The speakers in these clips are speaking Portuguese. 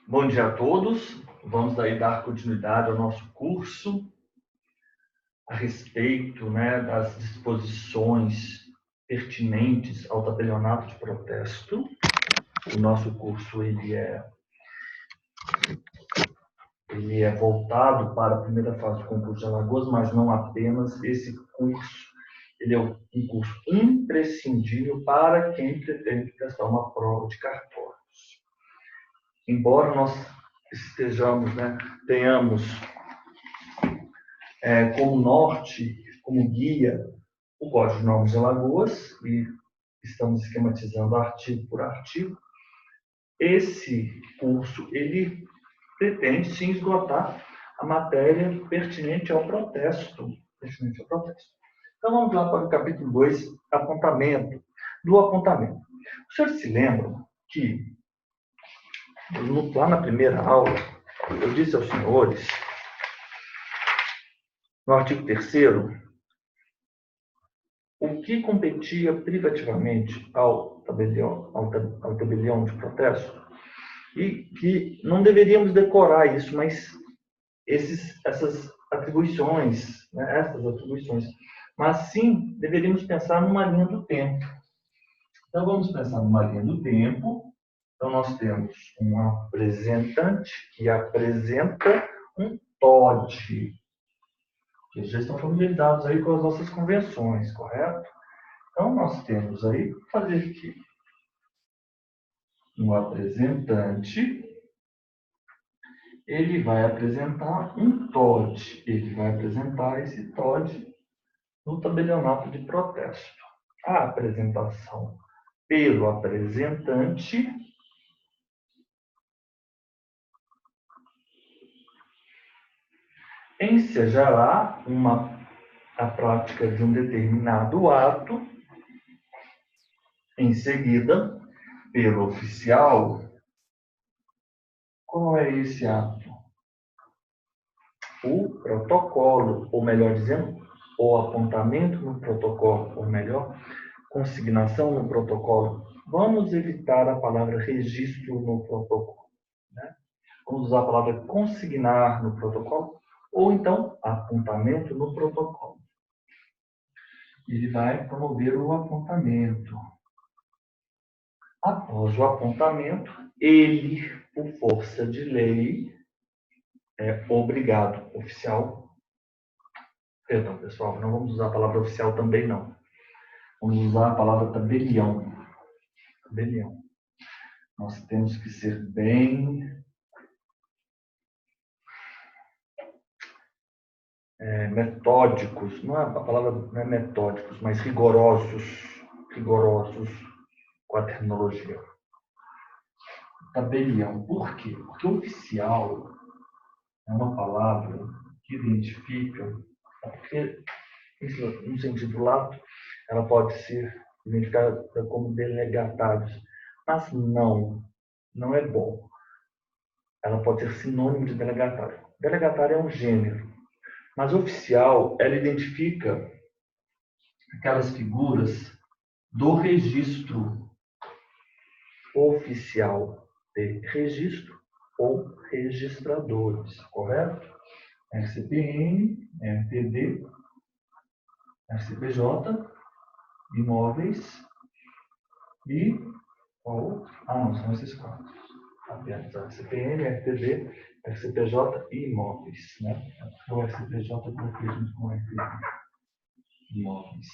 Bom dia a todos. Vamos aí dar continuidade ao nosso curso a respeito, das disposições pertinentes ao tabelionato de protesto. O nosso curso ele é voltado para a primeira fase do concurso de Alagoas, mas não apenas. Esse curso ele é um curso imprescindível para quem pretende prestar uma prova de cartórios. Embora nós tenhamos como norte, como guia, o Código de Normas de Alagoas, e estamos esquematizando artigo por artigo. Esse curso, ele pretende, sim, esgotar a matéria pertinente ao protesto. Então, vamos lá para o capítulo 2, apontamento. Do apontamento. Os senhores se lembram que, lá na primeira aula, eu disse aos senhores, no artigo 3º, o que competia privativamente ao tabelião de protesto, e que não deveríamos decorar isso, mas essas atribuições, mas sim deveríamos pensar numa linha do tempo. Então, vamos pensar numa linha do tempo. Então, nós temos um apresentante que apresenta um TOD. Vocês já estão familiarizados aí com as nossas convenções, correto? Então, nós temos aí, fazer aqui, um apresentante, ele vai apresentar um TOD. Ele vai apresentar esse TOD no tabelionato de protesto. A apresentação pelo apresentante ensejará a prática de um determinado ato. Em seguida, pelo oficial, qual é esse ato? O protocolo, ou melhor dizendo, o apontamento no protocolo, ou melhor, consignação no protocolo. Vamos evitar a palavra registro no protocolo. Vamos usar a palavra consignar no protocolo, ou então apontamento no protocolo. Ele vai promover o apontamento. Após o apontamento, ele, por força de lei, é obrigado, oficial. Perdão, pessoal, não vamos usar a palavra oficial também, não. Vamos usar a palavra tabelião. Tabelião. Nós temos que ser bem metódicos. A palavra não é metódicos, mas rigorosos com a terminologia. Tabelião. Por quê? Porque oficial é uma palavra que identifica, porque, no sentido lato, ela pode ser identificada como delegatários, mas não é bom. Ela pode ser sinônimo de delegatário. Delegatário é um gênero, mas oficial, ela identifica aquelas figuras do registro oficial de registro ou registradores, correto? RCPN, RTD, RCPJ, imóveis e não são esses quatro. Apenas RCPN, RTD, RCPJ e imóveis, né? O RCPJ eu coloquei junto com o RTD. Imóveis.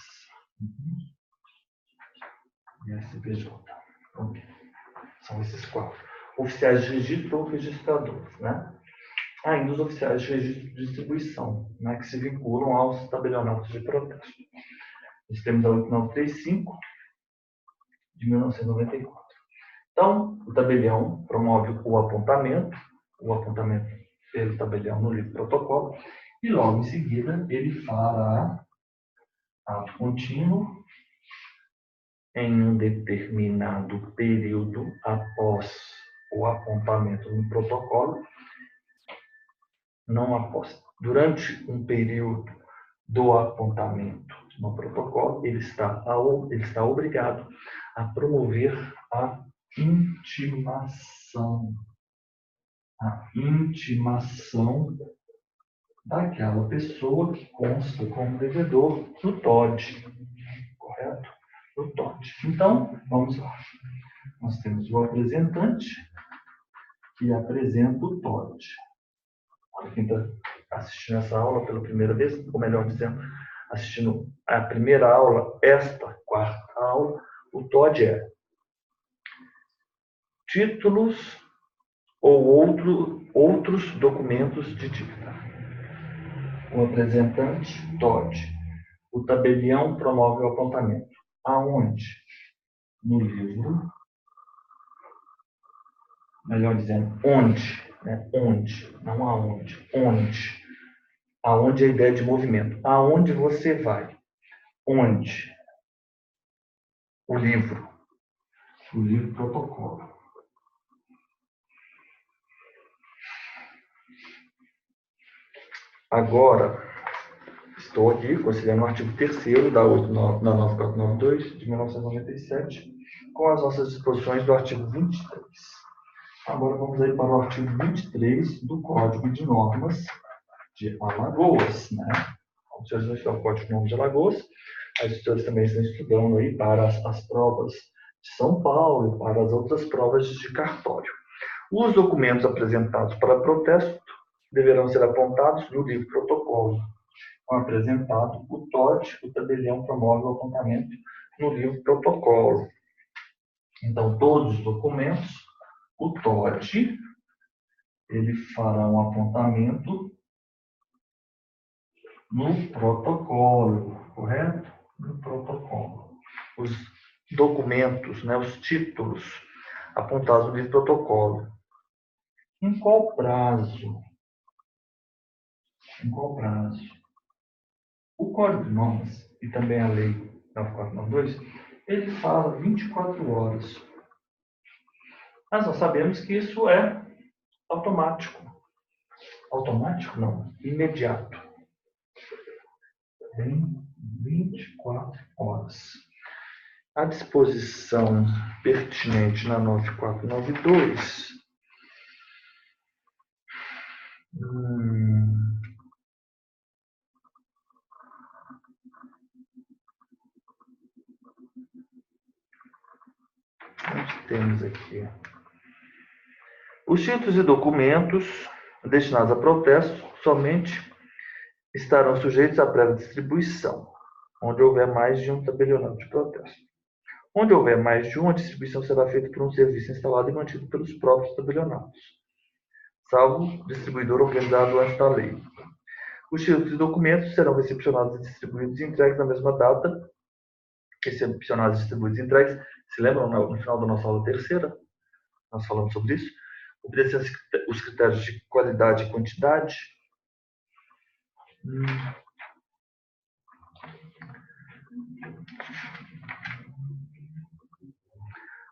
E RCPJ. Ok. São esses quatro. Oficiais de registro ou registradores, né? Ainda os oficiais de registro de distribuição, né, que se vinculam aos tabelionatos de protesto. Nós temos a 8935 de 1994. Então, o tabelião promove o apontamento pelo tabelião no livro protocolo, e logo em seguida ele fará ato contínuo em um determinado período após o apontamento no protocolo, não após, durante um período do apontamento no protocolo, ele está obrigado a promover a intimação. a intimação daquela pessoa que consta como devedor no TOD, correto? No TOD. Então, vamos lá. Nós temos o apresentante que apresenta o TOD. Para quem está assistindo essa aula pela primeira vez, ou melhor dizendo, assistindo a primeira aula, esta quarta aula, o TOD é títulos ou outros documentos de dívida. O apresentante, TOD. O tabelião promove o apontamento. Aonde? No livro. Melhor dizendo, onde? Né? Onde? Não aonde. Onde? Aonde é a ideia de movimento. Aonde você vai? Onde? O livro. O livro protocolo. Agora, estou aqui considerando o artigo 3º da 9492 de 1997, com as nossas disposições do artigo 23. Agora vamos aí para o artigo 23 do Código de Normas de Alagoas, né? Os senhores vão estudar o Código de Normas de Alagoas, as senhores também estão estudando aí para as provas de São Paulo e para as outras provas de cartório. Os documentos apresentados para protesto deverão ser apontados no livro protocolo. Apresentado o TOD, o tabelião promove o apontamento no livro protocolo. Então, todos os documentos, o TOD, ele fará um apontamento no protocolo, correto? No protocolo. Os documentos, né, os títulos apontados no livro protocolo. Em qual prazo? Em qual prazo? O Código de Normas e também a Lei 9492, ele fala 24 horas. Mas nós sabemos que isso é automático. Automático não, imediato. Em 24 horas. A disposição pertinente na 9492 onde temos aqui? Os títulos e documentos destinados a protesto somente estarão sujeitos à prévia distribuição, onde houver mais de um tabelionato de protesto. Onde houver mais de uma, a distribuição será feita por um serviço instalado e mantido pelos próprios tabelionatos, salvo distribuidor organizado antes da lei. Os títulos e documentos serão recepcionados e distribuídos e entregues na mesma data. Recepcionados, distribuídos e entregues. Se lembram, no final da nossa aula terceira, nós falamos sobre isso. Obedecendo os critérios de qualidade e quantidade.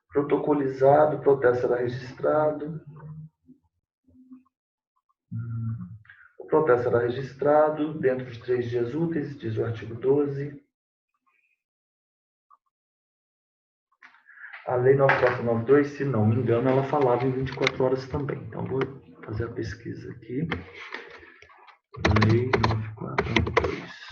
Protocolizado, o protesto será registrado. O protesto será registrado dentro de 3 dias úteis, diz o artigo 12. A Lei 9492, se não me engano, ela falava em 24 horas também. Então, vou fazer a pesquisa aqui. Lei 9492.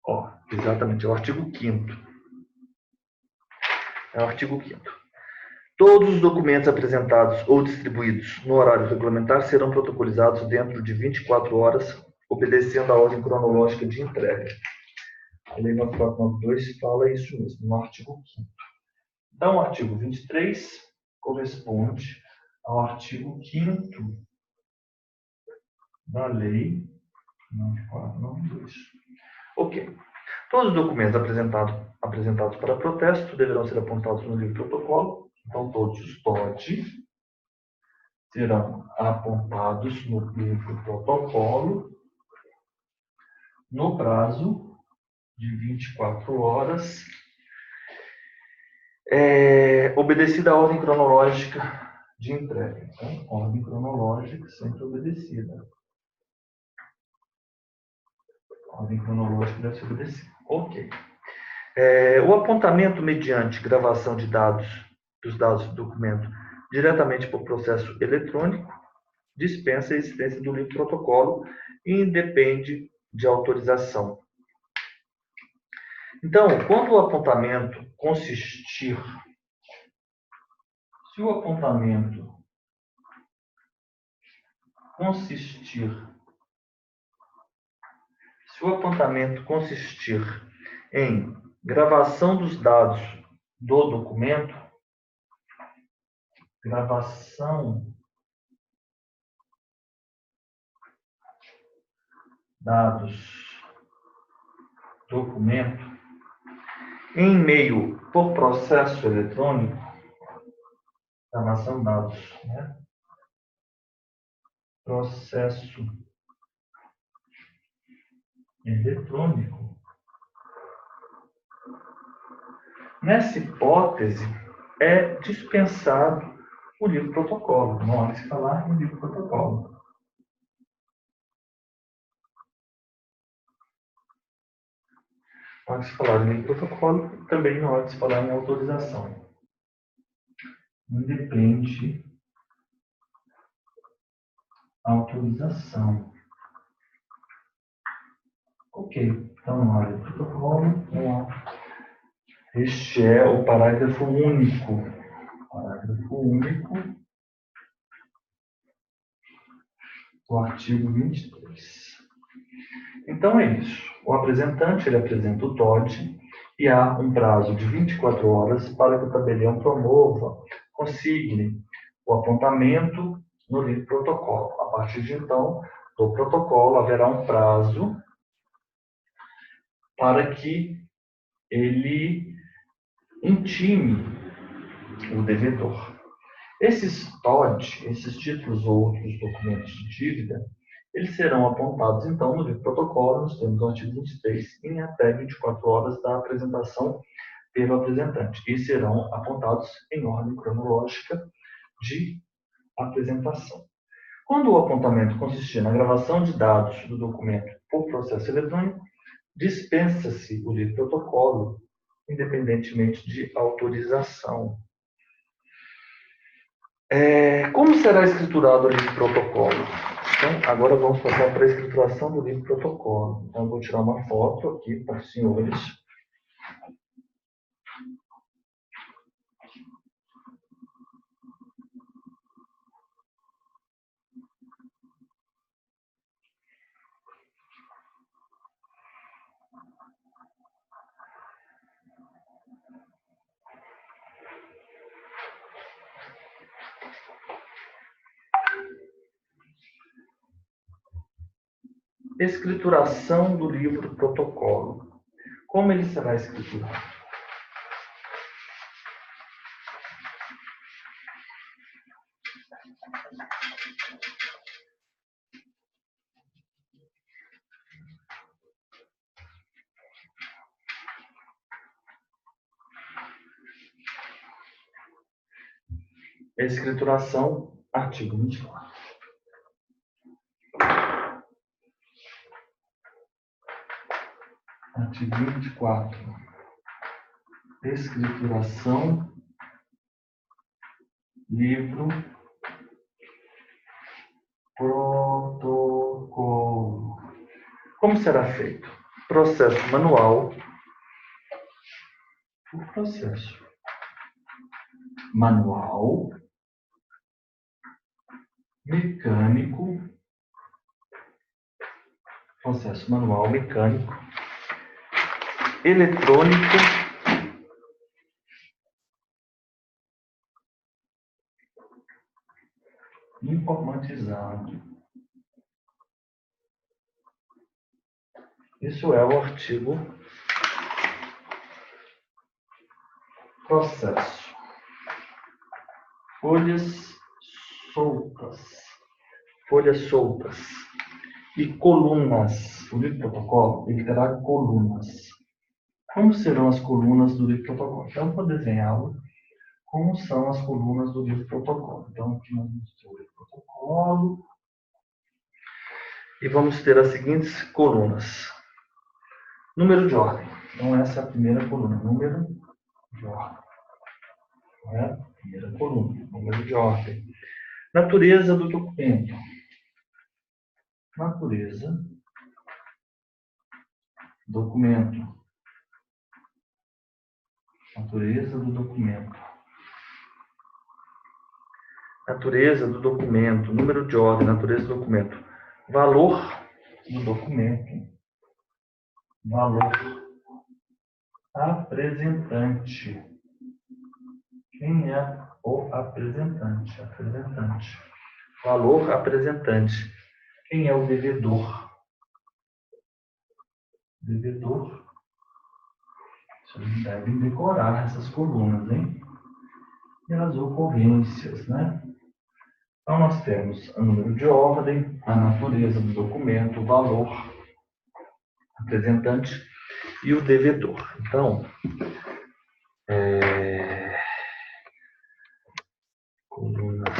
Ó, exatamente, é o artigo 5º. É o artigo 5º. Todos os documentos apresentados ou distribuídos no horário regulamentar serão protocolizados dentro de 24 horas, obedecendo à ordem cronológica de entrega. A Lei 9492 fala isso mesmo, no artigo 5º. Então, o artigo 23 corresponde ao artigo 5º da Lei 9492. Ok. Todos os documentos apresentados para protesto deverão ser apontados no livro protocolo. Então, todos os TOD serão apontados no livro protocolo no prazo de 24 horas, obedecida a ordem cronológica de entrega. Então, ordem cronológica sempre obedecida. ordem cronológica deve se obedecer. Ok. O apontamento mediante gravação de dados, dos dados do documento, diretamente por processo eletrônico, dispensa a existência do livre protocolo e independe de autorização. Então, quando o apontamento consistir, se o apontamento consistir em gravação dos dados do documento, em meio por processo eletrônico, processo eletrônico. Nessa hipótese, é dispensado o livre protocolo. Não há de se falar em livre protocolo. Não há de se falar em livre protocolo, também não há de se falar em autorização. Independe autorização. Ok, então não há livre protocolo, não há. Este é o parágrafo único. Do artigo 23. Então é isso. O apresentante ele apresenta o TOD e há um prazo de 24 horas para que o tabelião promova, consigne o apontamento no livre protocolo. A partir de então, do protocolo haverá um prazo para que ele intime o devedor. Esses TOD, esses títulos ou outros documentos de dívida, eles serão apontados, então, no livro protocolo, nos termos do artigo 23, em até 24 horas da apresentação pelo apresentante, e serão apontados em ordem cronológica de apresentação. Quando o apontamento consistir na gravação de dados do documento por processo eletrônico, dispensa-se o livro protocolo, independentemente de autorização. Como será escriturado o livro protocolo? Então, agora vamos passar para a escrituração do livro protocolo. Então, eu vou tirar uma foto aqui para os senhores. Escrituração do livro protocolo. Como ele será escriturado? Escrituração, artigo 24. Artigo 24. Escrituração, livro, protocolo. Como será feito? Processo manual. O processo manual, mecânico, processo manual mecânico, eletrônico, informatizado. Isso é o artigo processo. Folhas soltas e colunas. O livro protocolo ele terá colunas. Como serão as colunas do livro protocolo? Então, vou desenhá-lo como são as colunas do livro protocolo. Então, aqui nós vamos ter o livro protocolo e vamos ter as seguintes colunas. Número de ordem. Então, essa é a primeira coluna. Número de ordem. Correto? Primeira coluna. Número de ordem. Natureza do documento. Natureza. Documento. Natureza do documento. Natureza do documento. Número de ordem. Natureza do documento. Valor do documento. Valor apresentante. Quem é o apresentante? Apresentante. Valor apresentante. Quem é o devedor? Devedor. Vocês devem decorar essas colunas, hein? E as ocorrências, né? Então, nós temos o número de ordem, a natureza do documento, o valor apresentante e o devedor. Então, colunas.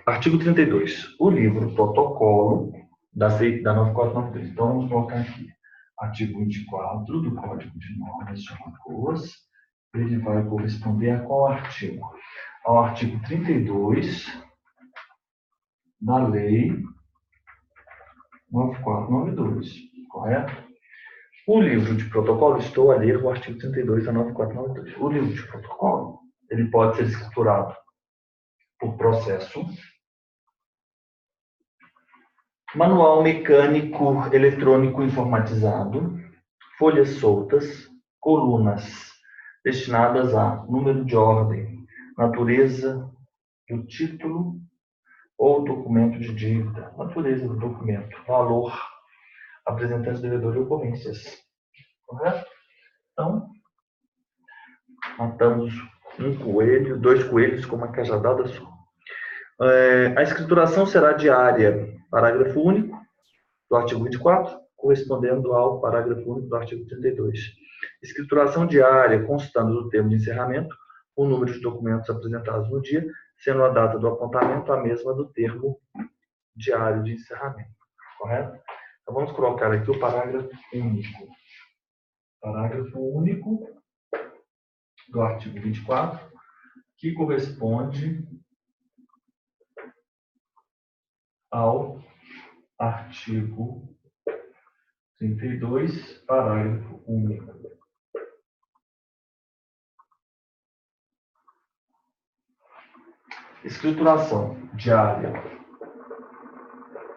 Artigo 32. O livro protocolo da 9493. Então, vamos colocar aqui. Artigo 24 do Código de Normas de Alagoas. Ele vai corresponder a qual artigo? Ao artigo 32 da Lei 9492. Correto? O livro de protocolo, estou a ler o artigo 32 da 9492. O livro de protocolo, ele pode ser escriturado por processo, manual mecânico eletrônico informatizado, folhas soltas, colunas destinadas a número de ordem, natureza do título ou documento de dívida, natureza do documento, valor, apresentante, devedor e ocorrências. Correto? Então, matamos um coelho, 2 coelhos com uma cajadada só. A escrituração será diária, parágrafo único do artigo 24, correspondendo ao parágrafo único do artigo 32. Escrituração diária, constando do termo de encerramento, o número de documentos apresentados no dia, sendo a data do apontamento a mesma do termo diário de encerramento. Correto? Então, vamos colocar aqui o parágrafo único. Parágrafo único do artigo 24, que corresponde ao artigo 32, parágrafo único. Escrituração diária.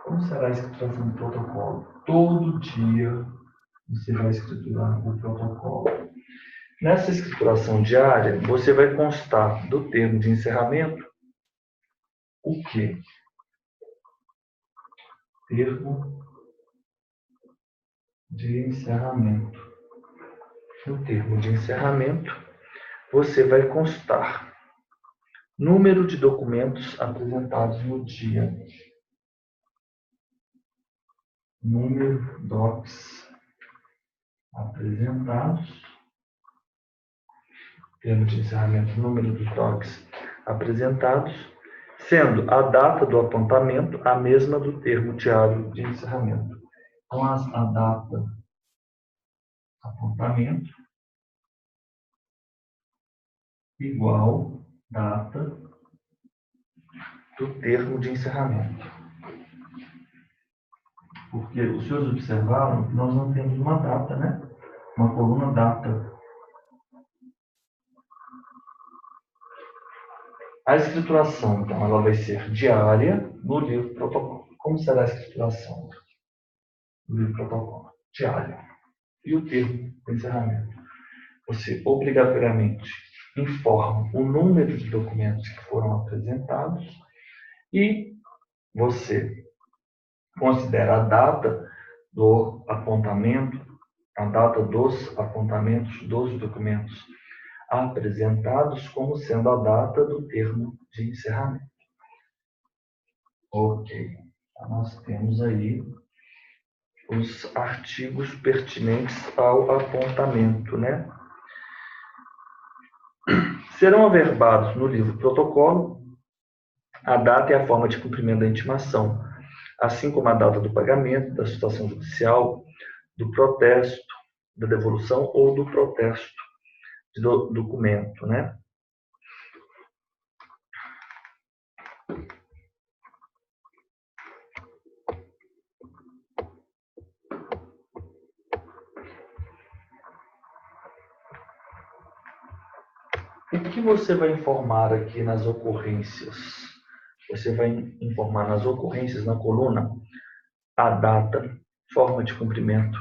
Como será a escrituração do protocolo? Todo dia você vai escriturar o protocolo. Nessa escrituração diária, você vai constar do termo de encerramento o quê? Termo de encerramento. No termo de encerramento, você vai constar número de documentos apresentados no dia. Número docs apresentados. Termo de encerramento, número dos docs apresentados, sendo a data do apontamento a mesma do termo diário de encerramento. Então, a data apontamento igual data do termo de encerramento. Porque os senhores observaram que nós não temos uma data, né? Uma coluna data. A escrituração, então, ela vai ser diária no livro protocolo. Como será a escrituração no livro protocolo? Diária. E o termo de encerramento? Você obrigatoriamente informa o número de documentos que foram apresentados e você considera a data do apontamento, a data dos apontamentos dos documentos apresentados como sendo a data do termo de encerramento. Ok. Então, nós temos aí os artigos pertinentes ao apontamento, né? Serão averbados no livro protocolo a data e a forma de cumprimento da intimação, assim como a data do pagamento, da situação judicial, do protesto, da devolução ou do protesto do documento, né? E o que você vai informar aqui nas ocorrências? Você vai informar nas ocorrências, na coluna, a data, forma de cumprimento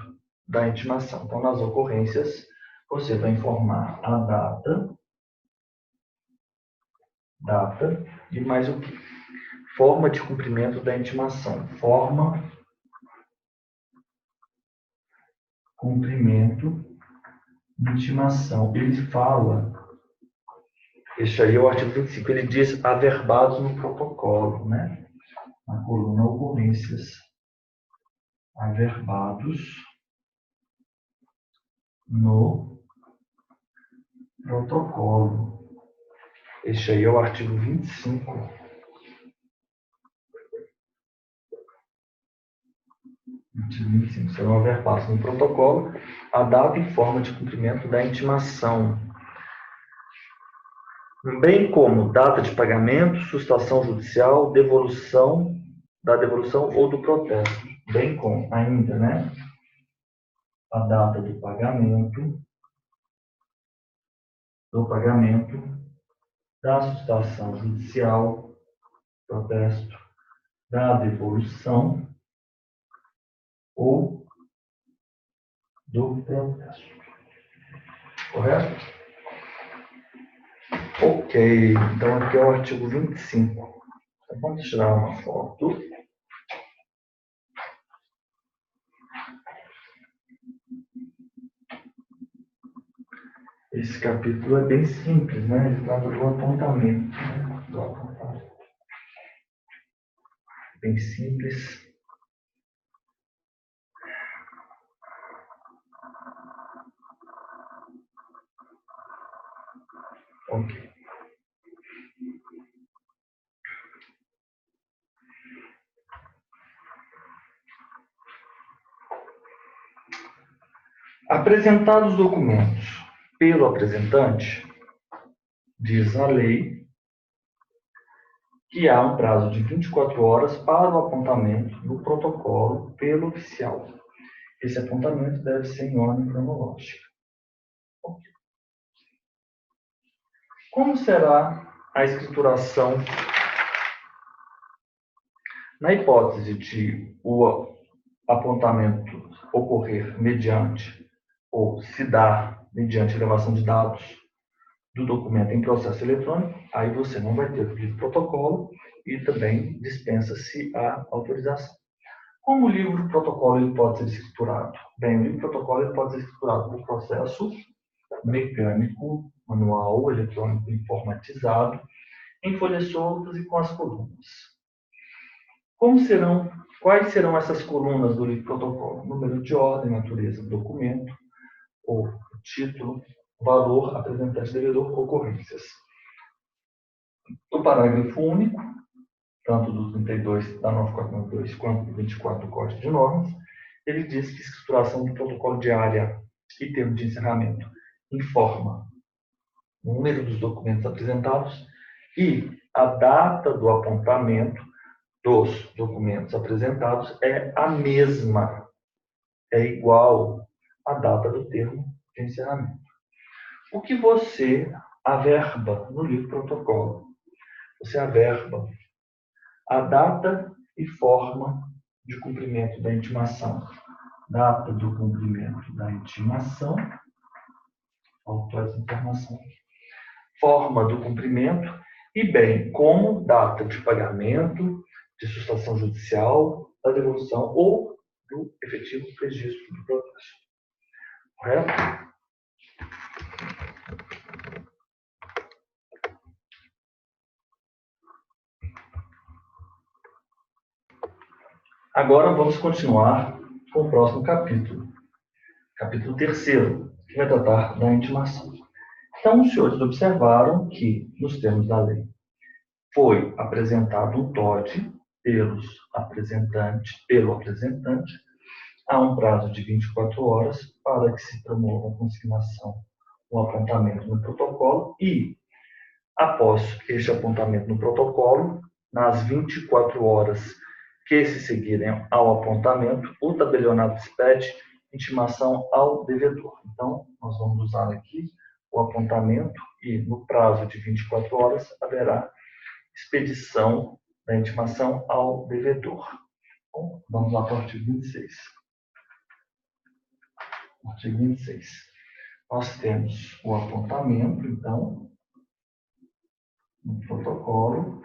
da intimação. Então, nas ocorrências, você vai informar a data e mais o que? Forma de cumprimento da intimação. Forma, cumprimento, intimação. Ele fala, este aí é o artigo 25, ele diz averbados no protocolo, né? Na coluna ocorrências, averbados no protocolo. Este aí é o artigo 25. Artigo 25. Serão averbados no protocolo a data e forma de cumprimento da intimação, bem como data de pagamento, sustação judicial, devolução ou do protesto, bem como ainda, né? A data do pagamento, da sustação judicial, protesto, da devolução ou do protesto. Correto? Ok, então aqui é o artigo 25. Então, vamos tirar uma foto. Esse capítulo é bem simples, né? Ele trata do apontamento. Bem simples. Ok. Apresentados os documentos pelo apresentante, diz a lei que há um prazo de 24 horas para o apontamento do protocolo pelo oficial. Esse apontamento deve ser em ordem cronológica. Okay. Como será a escrituração na hipótese de o apontamento ocorrer mediante ou se dar mediante elevação de dados do documento em processo eletrônico? Aí você não vai ter o livro protocolo e também dispensa-se a autorização. Como o livro protocolo ele pode ser escriturado? Bem, o livro protocolo ele pode ser escriturado por processo mecânico, manual, eletrônico, informatizado, em folhas soltas e com as colunas. Quais serão essas colunas do livro protocolo? Número de ordem, natureza do documento, ou título, valor, apresentante, devedor, ocorrências. O parágrafo único, tanto do 32 da 9492 quanto do 24 do Código de Normas, ele diz que escrituração do protocolo diária e termo de encerramento informa o número dos documentos apresentados e a data do apontamento dos documentos apresentados é a mesma, é igual à data do termo de encerramento. O que você averba no livro protocolo? Você averba a data e forma de cumprimento da intimação. Data do cumprimento da intimação, faltou essa informação. Forma do cumprimento e bem como data de pagamento, de sustação judicial, da devolução ou do efetivo registro do processo. Correto? Agora vamos continuar com o próximo capítulo. Capítulo 3º, que vai tratar da intimação. Então, os senhores observaram que, nos termos da lei, foi apresentado um TOD, pelo apresentante, há um prazo de 24 horas para que se promova a consignação, o apontamento no protocolo e, após este apontamento no protocolo, nas 24 horas que se seguirem ao apontamento, o tabelionato expede intimação ao devedor. Então, nós vamos usar aqui o apontamento e, no prazo de 24 horas, haverá expedição da intimação ao devedor. Bom, vamos lá para o artigo 26. Artigo 26. Nós temos o apontamento, então, no protocolo,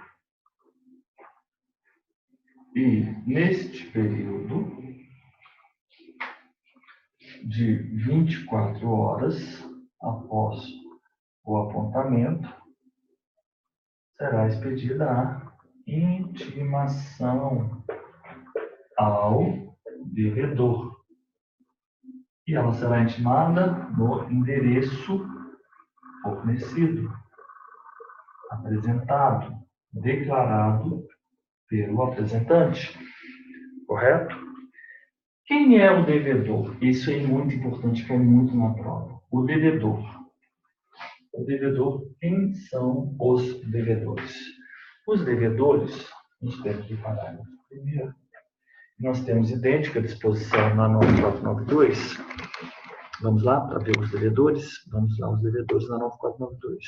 e neste período de 24 horas após o apontamento, será expedida a intimação ao devedor. E ela será intimada no endereço fornecido, apresentado, declarado pelo apresentante. Correto? Quem é o devedor? Isso é muito importante, que é muito na prova. O devedor. O devedor, quem são os devedores? Os devedores, nos termos do parágrafo primeiro, nós temos idêntica disposição na norma 492. Vamos lá para ver os devedores? Vamos lá, os devedores na norma 492.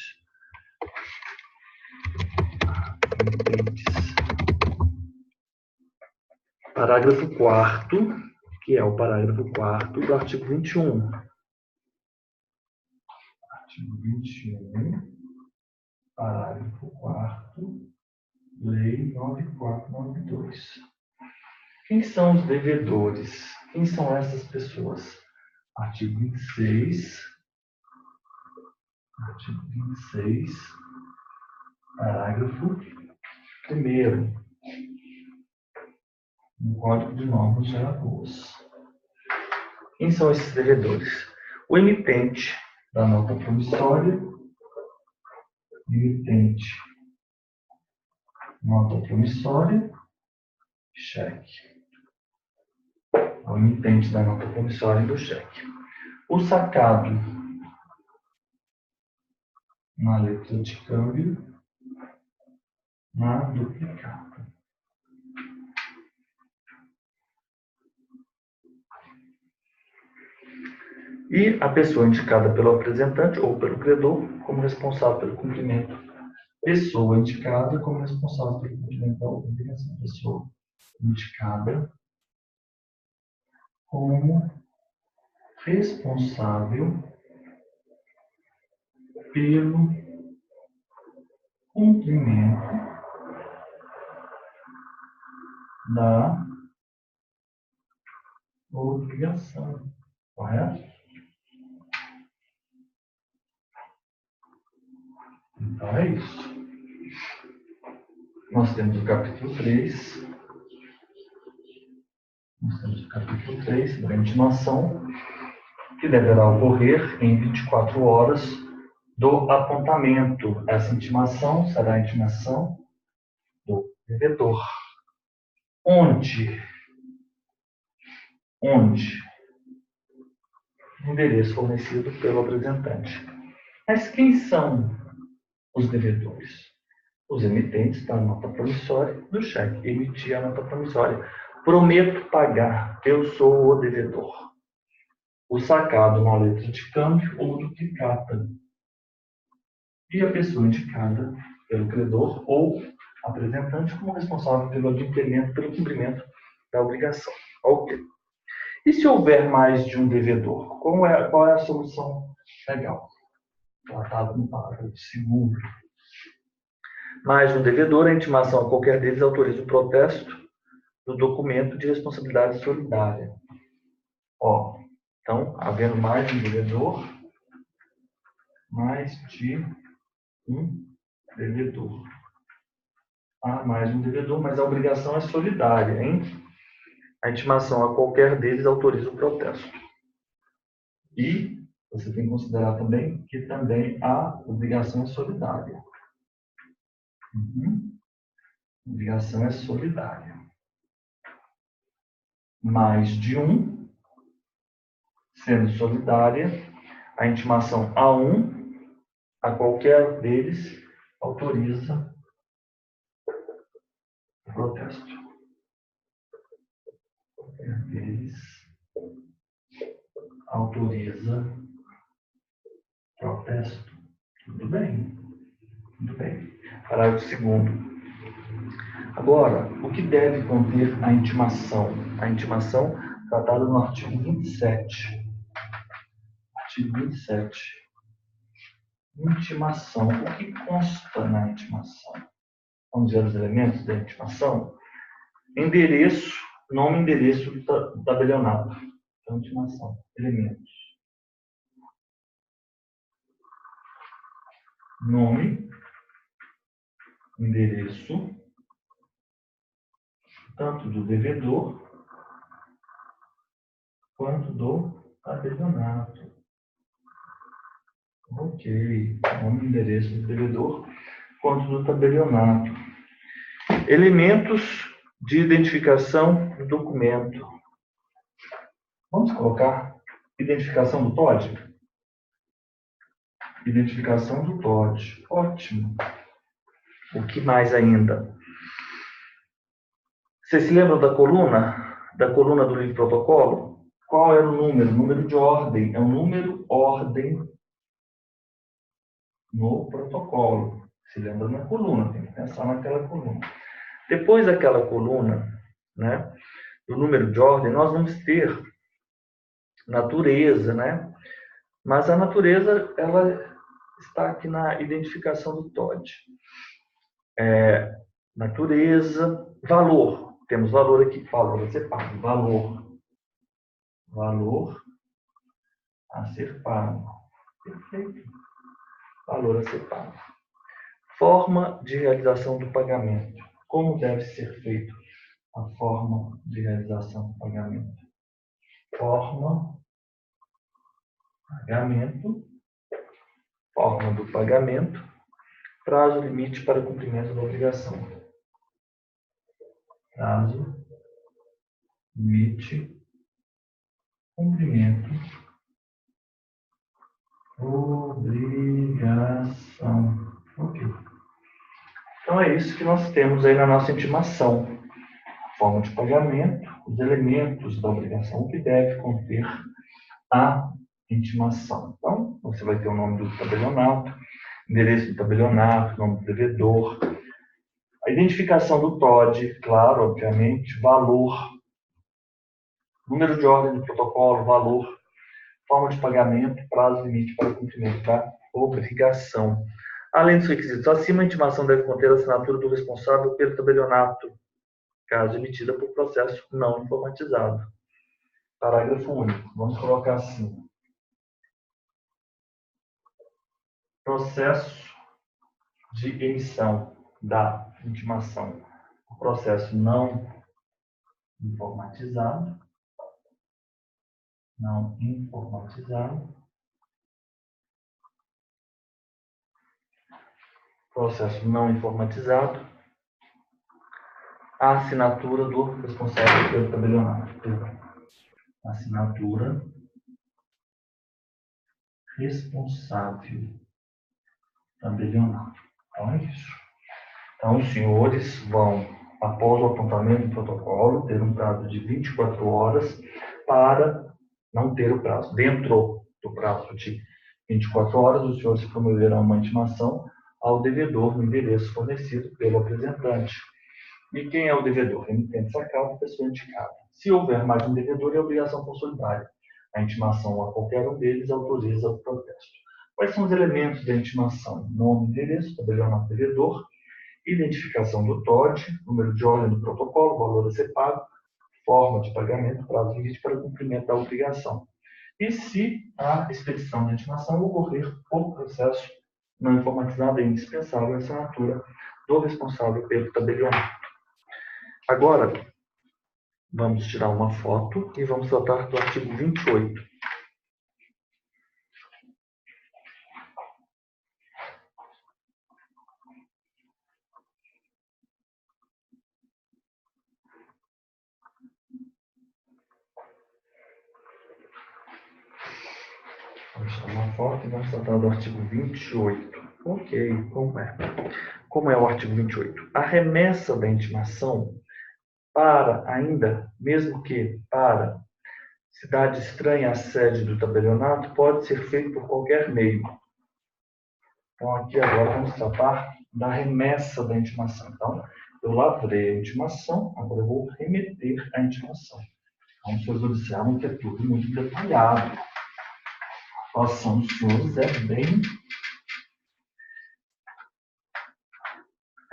Parágrafo 4º, que é o parágrafo 4º do artigo 21. Artigo 21, parágrafo 4º, Lei 9492. Quem são os devedores? Quem são essas pessoas? Artigo 26, parágrafo 1º, no Código de Normas Gerais. Quem são esses devedores? O emitente da nota promissória, cheque. O emitente da nota promissória e do cheque. O sacado na letra de câmbio, na duplicata. E a pessoa indicada pelo apresentante ou pelo credor como responsável pelo cumprimento. Pessoa indicada como responsável pelo cumprimento da obrigação. Pessoa indicada como responsável pelo cumprimento da obrigação. Correto? Então é isso. Nós temos o capítulo 3. Da intimação, que deverá ocorrer em 24 horas do apontamento. Essa intimação será a intimação do devedor. Onde? Endereço fornecido pelo apresentante. Mas quem são os devedores? Os emitentes da nota promissória do cheque. Emitir a nota promissória. Prometo pagar, eu sou o devedor. O sacado na letra de câmbio ou duplicata. E a pessoa indicada pelo credor ou apresentante como responsável pelo adimplemento, pelo cumprimento da obrigação. Ok. E se houver mais de um devedor? Qual é a solução legal? Tratado no parágrafo 2º. Mais de um devedor, a intimação a qualquer deles autoriza o protesto do documento de responsabilidade solidária. Então, havendo mais de um devedor, há mais de um devedor, mas a obrigação é solidária, hein? A intimação a qualquer deles autoriza o protesto. E você tem que considerar também que também a obrigação é solidária. Obrigação é solidária. Mais de um, sendo solidária, a intimação a um, a qualquer deles, autoriza o protesto. Qualquer deles autoriza protesto. Tudo bem. Muito bem. Parágrafo 2º. Agora, o que deve conter a intimação? A intimação tratada no artigo 27. Artigo 27. Intimação. O que consta na intimação? Vamos ver os elementos da intimação. Endereço, nome e endereço do tabelionato. Então, intimação. Elementos. Nome, endereço, tanto do devedor quanto do tabelionato. Ok. Nome e endereço do devedor quanto do tabelionato. Elementos de identificação do documento. Vamos colocar identificação do TOD? Identificação do TOD. Ótimo. O que mais ainda? Vocês se lembram da coluna? Da coluna do livro protocolo? Qual era o número? Número de ordem. É o número ordem no protocolo. Se lembra na coluna, tem que pensar naquela coluna. Depois daquela coluna, né, do número de ordem, nós vamos ter natureza, né? Mas a natureza, ela está aqui na identificação do TOD. Natureza, valor. Temos valor aqui, valor a ser pago. Valor a ser pago. Perfeito. Valor a ser pago. Forma de realização do pagamento. Como deve ser feito a forma de realização do pagamento? Forma, pagamento, forma do pagamento, prazo limite para cumprimento da obrigação. Prazo, limite, cumprimento, obrigação. Ok. Então é isso que nós temos aí na nossa intimação. A forma de pagamento, os elementos da obrigação que deve conter a intimação. Então, você vai ter o nome do tabelionato, endereço do tabelionato, nome do devedor, a identificação do TOD, claro, obviamente, valor, número de ordem do protocolo, valor, forma de pagamento, prazo limite para cumprimento da obrigação. Além dos requisitos acima, a intimação deve conter a assinatura do responsável pelo tabelionato, caso emitida por processo não informatizado. Parágrafo único. Vamos colocar assim. Processo de emissão da intimação. O processo não informatizado. Não informatizado. Processo não informatizado. A assinatura do responsável pelo tabelionato. Assinatura responsável tabelionato. Então é isso. Então os senhores vão, após o apontamento do protocolo, ter um prazo de 24 horas para não ter o prazo. Dentro do prazo de 24 horas, os senhores promoverão uma intimação ao devedor no endereço fornecido pelo apresentante. E quem é o devedor? Remitente sacado, pessoa indicada. Se houver mais de um devedor, é obrigação consolidária. A intimação a qualquer um deles autoriza o protesto. Quais são os elementos da intimação? Nome, endereço, tabelionato do devedor, identificação do TOD, número de ordem do protocolo, valor a ser pago, forma de pagamento, prazo limite para cumprimento da obrigação. E se a expedição da intimação ocorrer por processo não informatizado, é indispensável a assinatura do responsável pelo tabelionato. Agora, vamos tirar uma foto e vamos tratar do artigo 28. foto e vamos tratar do artigo 28. Ok, como é? Como é o artigo 28? A remessa da intimação para, ainda, mesmo que para cidade estranha à sede do tabelionato, pode ser feito por qualquer meio. Então, aqui agora vamos tratar da remessa da intimação. Então, eu lavrei a intimação, agora eu vou remeter a intimação. Então, vocês observam que é tudo muito detalhado. A ação dos senhores é bem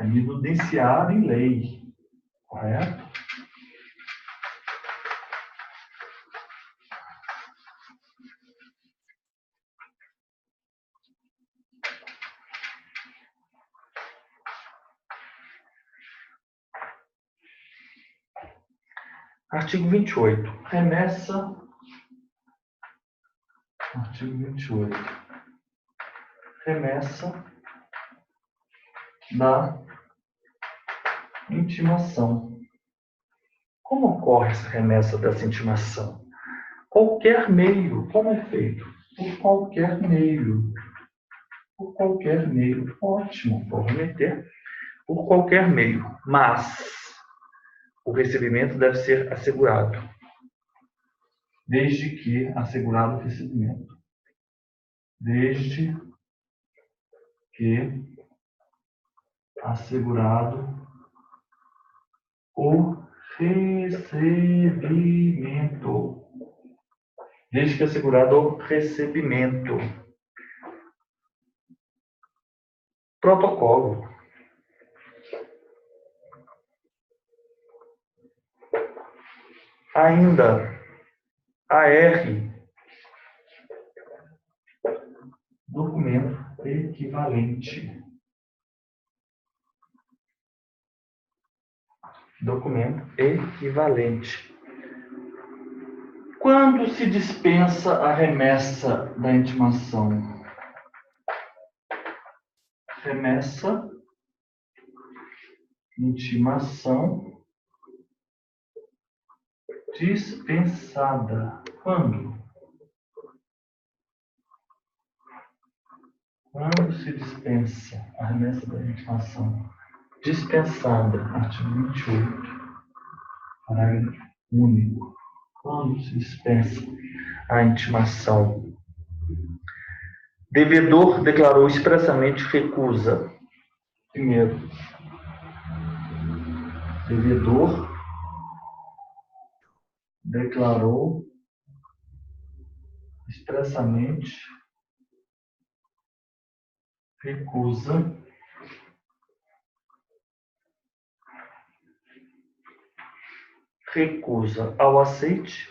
evidenciada em lei, correto? Artigo 28. Remessa. Artigo 28. Remessa da intimação. Como ocorre essa remessa dessa intimação? Qualquer meio. Como é feito? Por qualquer meio. Por qualquer meio. Ótimo. Vou remeter por qualquer meio. Mas o recebimento deve ser assegurado. Desde que assegurado o recebimento. Desde que assegurado o recebimento. Desde que assegurado o recebimento. Protocolo. Ainda, AR, documento equivalente. Documento equivalente. Quando se dispensa a remessa da intimação? Remessa, intimação dispensada. Quando? Quando se dispensa a remessa da intimação? Dispensada. Artigo 28. Parágrafo único. Quando se dispensa a intimação? Devedor declarou expressamente recusa. Primeiro, devedor declarou expressamente recusa ao aceite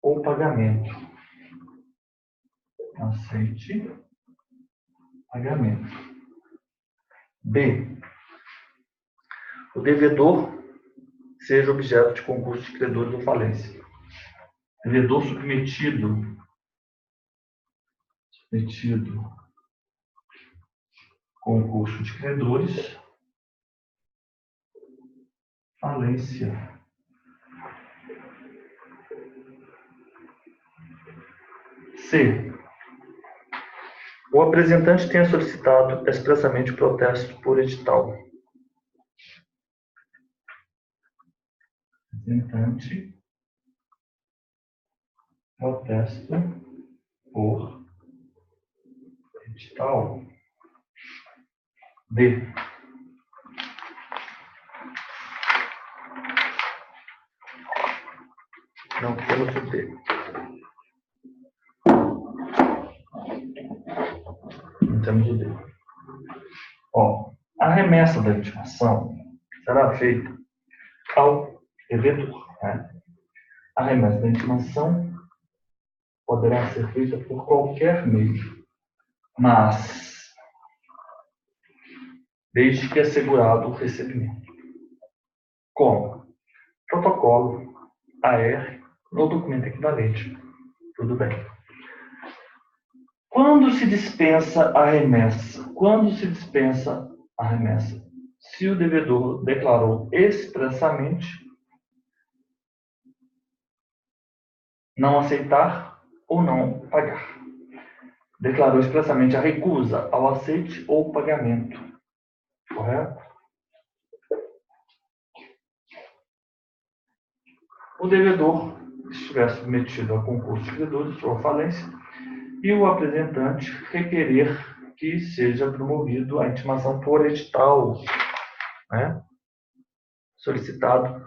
ou pagamento. Aceite, pagamento. B. O devedor seja objeto de concurso de credores ou falência. Devedor submetido concurso de credores, falência. C. O apresentante tenha solicitado expressamente o protesto por edital. Apresentante, protesto por edital. D. Não, temos o D. Não temos o D. Ó, a remessa da intimação será feita ao devedor. Né? A remessa da intimação poderá ser feita por qualquer meio, mas desde que assegurado o recebimento. Como? Protocolo, AR, no documento equivalente. Tudo bem. Quando se dispensa a remessa? Quando se dispensa a remessa? Se o devedor declarou expressamente não aceitar ou não pagar. declarou expressamente a recusa ao aceite ou pagamento. Correto? O devedor estiver submetido a concurso de credores ou à falência e o apresentante requerer que seja promovido a intimação por edital, né? Solicitado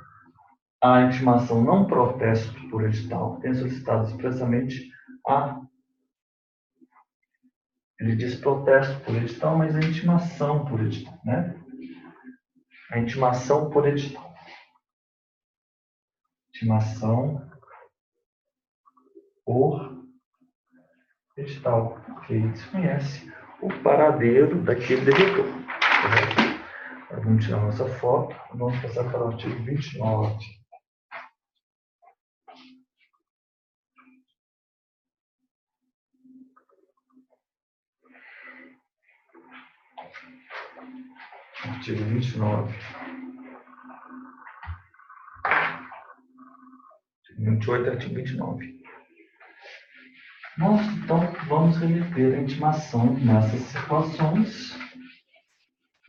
a intimação, não protesto por edital, tem solicitado expressamente ele diz protesto por edital, mas a intimação por edital, né? A intimação por edital. Intimação por edital, porque ele desconhece o paradeiro daquele devedor. Agora vamos tirar nossa foto, vamos passar para o artigo 29. Artigo 29. 28, artigo 29. Nós, então, vamos remeter a intimação nessas situações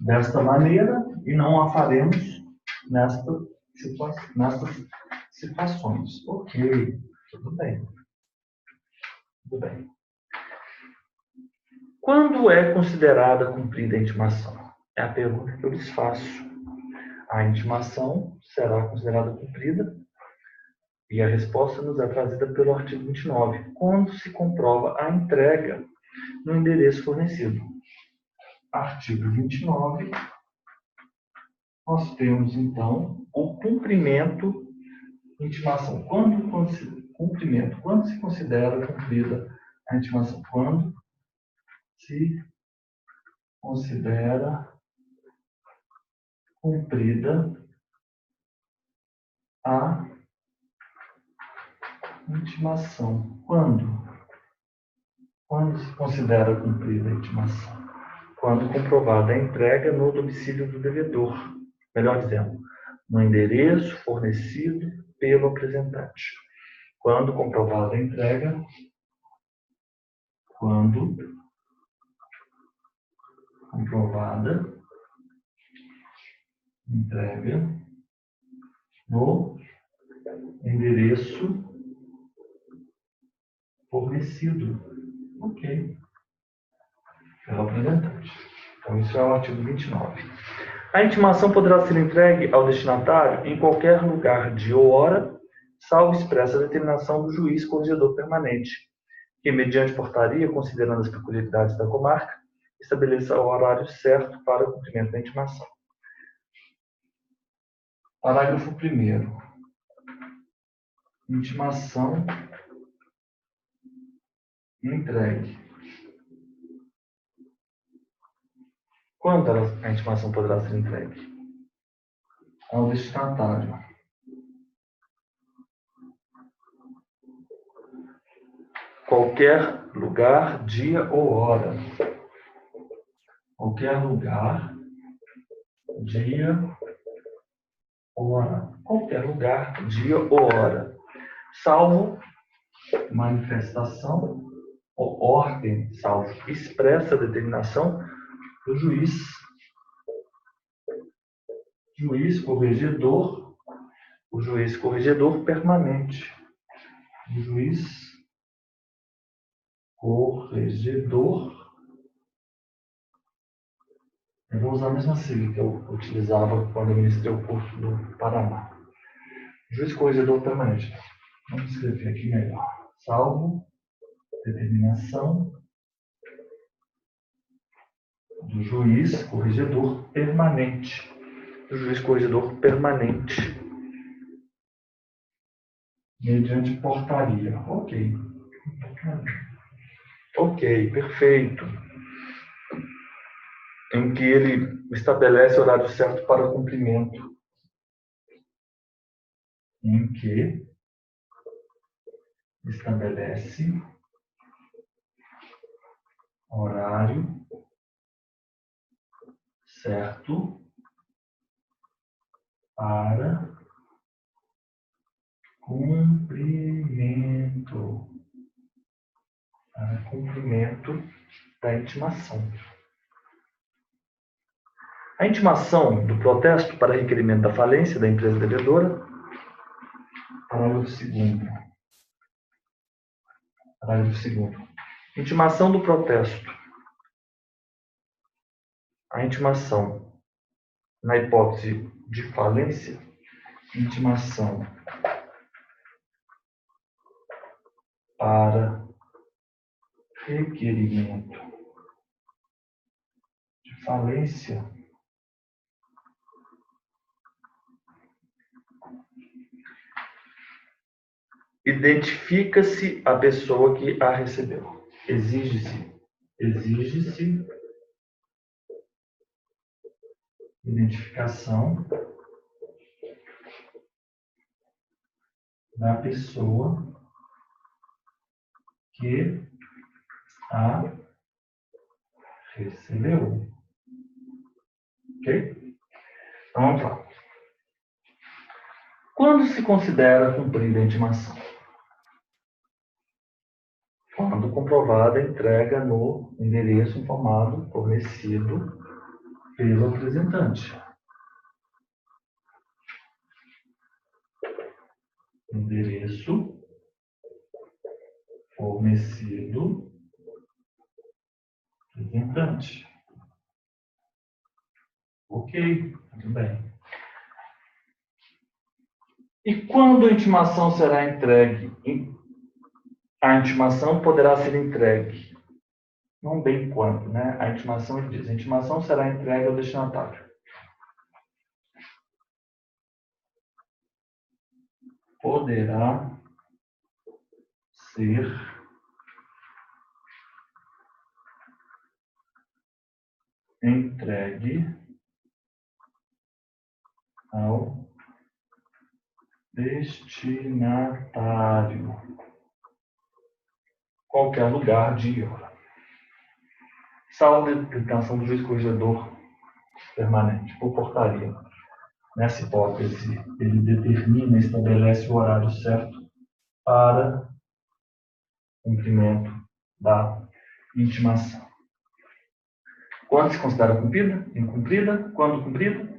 desta maneira e não a faremos nestas situações. Ok, tudo bem. Tudo bem. Quando é considerada cumprida a intimação? É a pergunta que eu lhes faço. A intimação será considerada cumprida e a resposta nos é trazida pelo artigo 29, quando se comprova a entrega no endereço fornecido. Artigo 29, nós temos, então, o cumprimento de intimação. Quando se considera cumprida a intimação? Quando se considera cumprida a intimação. Quando se considera cumprida a intimação? Quando comprovada a entrega no domicílio do devedor. Melhor dizendo, no endereço fornecido pelo apresentante. Quando comprovada a entrega, quando comprovada entrega no endereço fornecido. Ok. Pelo apresentante. Então, isso é o artigo 29. A intimação poderá ser entregue ao destinatário em qualquer lugar, dia ou hora, salvo expressa determinação do juiz corregedor permanente, que, mediante portaria, considerando as peculiaridades da comarca, estabeleça o horário certo para o cumprimento da intimação. Parágrafo 1º. Intimação entregue. Quando a intimação poderá ser entregue? Ao destinatário. Qualquer lugar, dia ou hora. Qualquer lugar, dia, hora. Qualquer lugar, dia ou hora. Salvo manifestação ou ordem, salvo expressa determinação do juiz corregedor, o juiz corregedor permanente. O juiz corregedor. Eu vou usar a mesma sigla que eu utilizava quando eu ministrei o curso do Paraná. Juiz corregedor permanente. Vamos escrever aqui melhor. Salvo determinação do juiz corregedor permanente. Do juiz corregedor permanente. Mediante portaria. Ok. Ok, perfeito. Em que ele estabelece o horário certo para o cumprimento. Em que estabelece horário certo para cumprimento. Para cumprimento da intimação. A intimação do protesto para requerimento da falência da empresa devedora, parágrafo 2º. Parágrafo 2º. Intimação do protesto. A intimação, na hipótese de falência, intimação para requerimento de falência identifica-se a pessoa que a recebeu. Exige-se identificação da pessoa que a recebeu. Ok? Então, vamos lá. Quando se considera cumprida a intimação? Quando comprovada a entrega no endereço informado fornecido pelo apresentante. Endereço fornecido apresentante. Ok, tudo bem. E quando a intimação será entregue? A intimação poderá ser entregue. Não bem quando, né? A intimação diz. A intimação será entregue ao destinatário. Poderá ser entregue ao destinatário. Qualquer lugar, dia e hora. Salvo determinação do juiz corregedor permanente, por portaria. Nessa hipótese, ele determina e estabelece o horário certo para cumprimento da intimação. Quando se considera cumprida? Incumprida? Quando cumprida?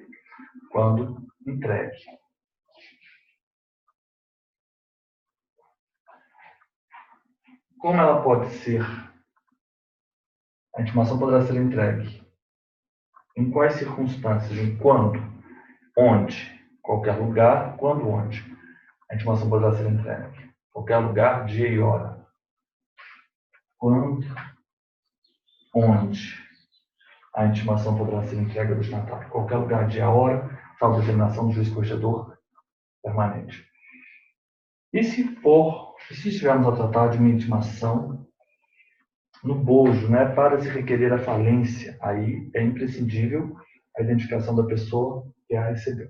Quando entregue. Como ela pode ser? A intimação poderá ser entregue. Em quais circunstâncias? Em quando? Onde? Qualquer lugar. Quando? Onde? A intimação poderá ser entregue. Qualquer lugar, dia e hora. Quando? Onde? A intimação poderá ser entregue ao destinatário. Qualquer lugar, dia e hora, salvo determinação do juiz corregedor permanente. E se estivermos a tratar de uma intimação no bojo, né, para se requerer a falência, aí é imprescindível a identificação da pessoa que a recebeu.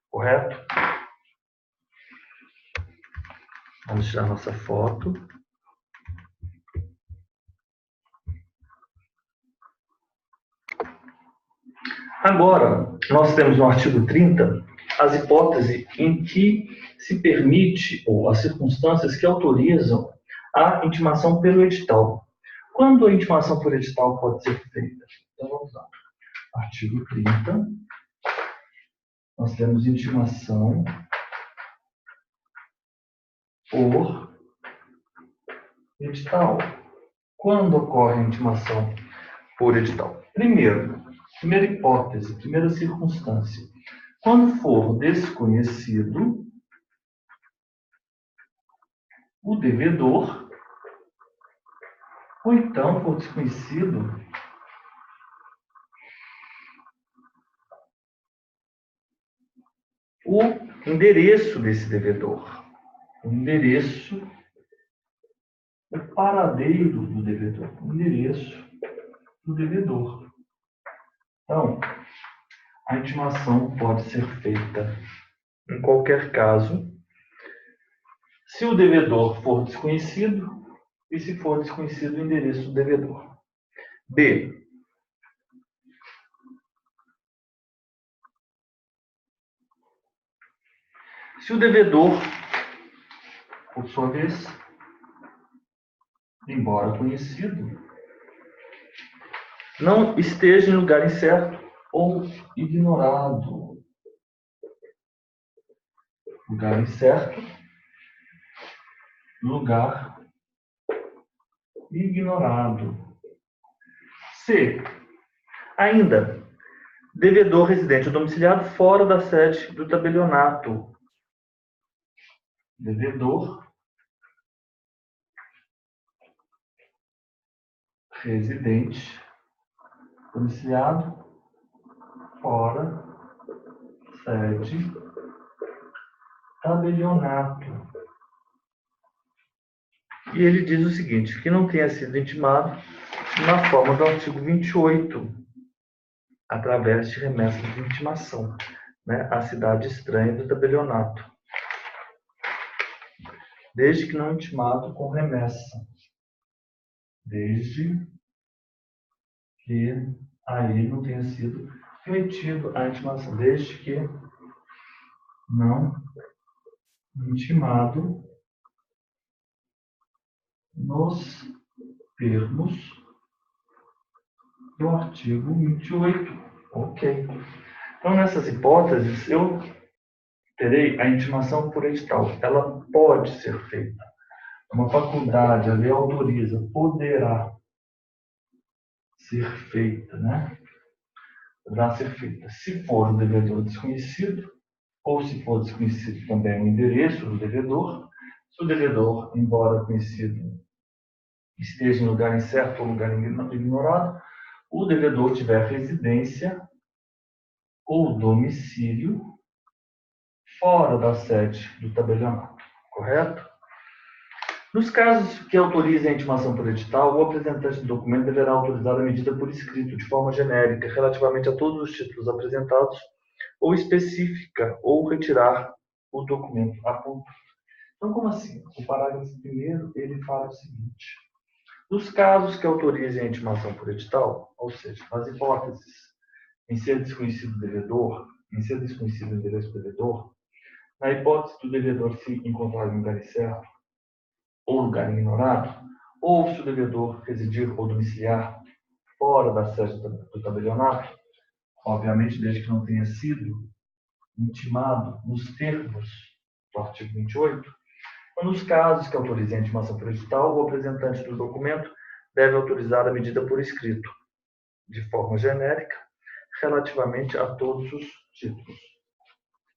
Correto? Vamos tirar nossa foto. Agora, nós temos no artigo 30 as hipóteses em que se permite, ou as circunstâncias que autorizam a intimação pelo edital. Quando a intimação por edital pode ser feita? Então, vamos lá. Artigo 30. Nós temos intimação por edital. Quando ocorre a intimação por edital? Primeira hipótese, primeira circunstância. Quando for desconhecido o devedor, ou então for desconhecido o endereço desse devedor. O endereço, o paradeiro do devedor. O endereço do devedor. Então, a intimação pode ser feita em qualquer caso, se o devedor for desconhecido e se for desconhecido o endereço do devedor. B. Se o devedor, por sua vez, embora conhecido, não esteja em lugar incerto ou ignorado. Lugar incerto, lugar ignorado. C. Ainda, devedor residente ou domiciliado fora da sede do tabelionato. Devedor residente, domiciliado fora sede tabelionato. E ele diz o seguinte, que não tenha sido intimado na forma do artigo 28, através de remessa de intimação, né, à cidade estranha do tabelionato, desde que não intimado com remessa, desde que aí não tenha sido remetido a intimação, desde que não intimado nos termos do artigo 28. Ok. Então, nessas hipóteses, eu terei a intimação por edital. Ela pode ser feita. Uma faculdade, a lei autoriza, poderá ser feita, né? Poderá ser feita. Se for o devedor desconhecido, ou se for desconhecido também o endereço do devedor, se o devedor, embora conhecido, esteja em lugar incerto ou lugar ignorado, o devedor tiver residência ou domicílio fora da sede do tabelionato, correto? Nos casos que autorizem a intimação por edital, o apresentante do documento deverá autorizar a medida por escrito, de forma genérica, relativamente a todos os títulos apresentados, ou específica, ou retirar o documento apontado. Então, como assim? O parágrafo 1º, ele fala o seguinte: nos casos que autorizem a intimação por edital, ou seja, nas hipóteses em ser desconhecido o devedor, em ser desconhecido o endereço do devedor, na hipótese do devedor se encontrar em lugar incerto ou lugar ignorado, ou se o devedor residir ou domiciliar fora da sede do tabelionato, obviamente desde que não tenha sido intimado nos termos do artigo 28, nos casos que autorizem a intimação por edital, o apresentante do documento deve autorizar a medida por escrito, de forma genérica, relativamente a todos os títulos.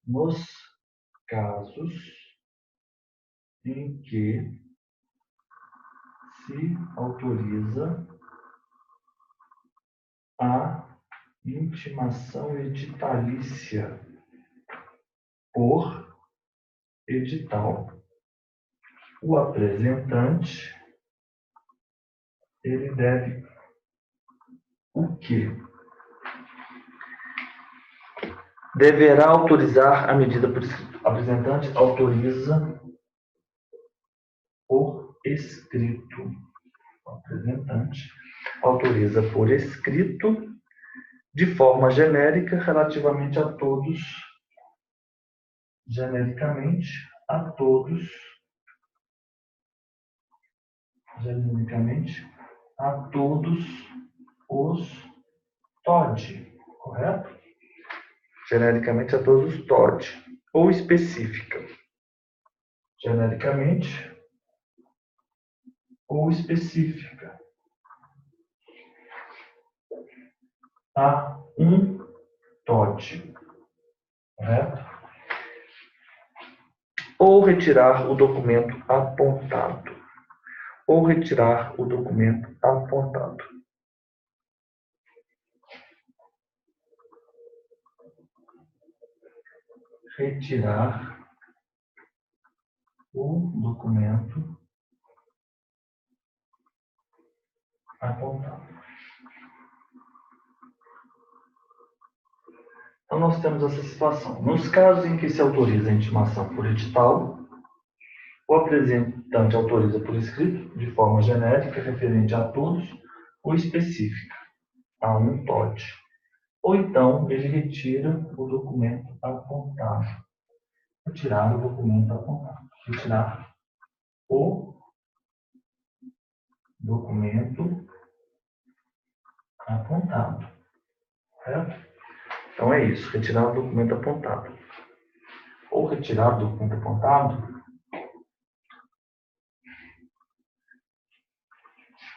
Nos casos em que se autoriza a intimação editalícia por edital, o apresentante ele deve o quê? Deverá autorizar a medida por escrito. O apresentante autoriza por escrito. O apresentante autoriza por escrito, de forma genérica, relativamente a todos, genericamente a todos, genericamente a todos os TOD, correto? Genericamente a todos os TOD, ou específica, genericamente ou específica, a um TOD, correto? Ou retirar o documento apontado, ou retirar o documento apontado. Retirar o documento apontado. Então, nós temos essa situação. Nos casos em que se autoriza a intimação por edital, o apresentante autoriza por escrito, de forma genérica, referente a todos, ou específica, a um TOD. Ou então, ele retira o documento apontado. Retirar o documento apontado. Retirar o documento apontado. Certo? Então é isso, retirar o documento apontado. Ou retirar o documento apontado,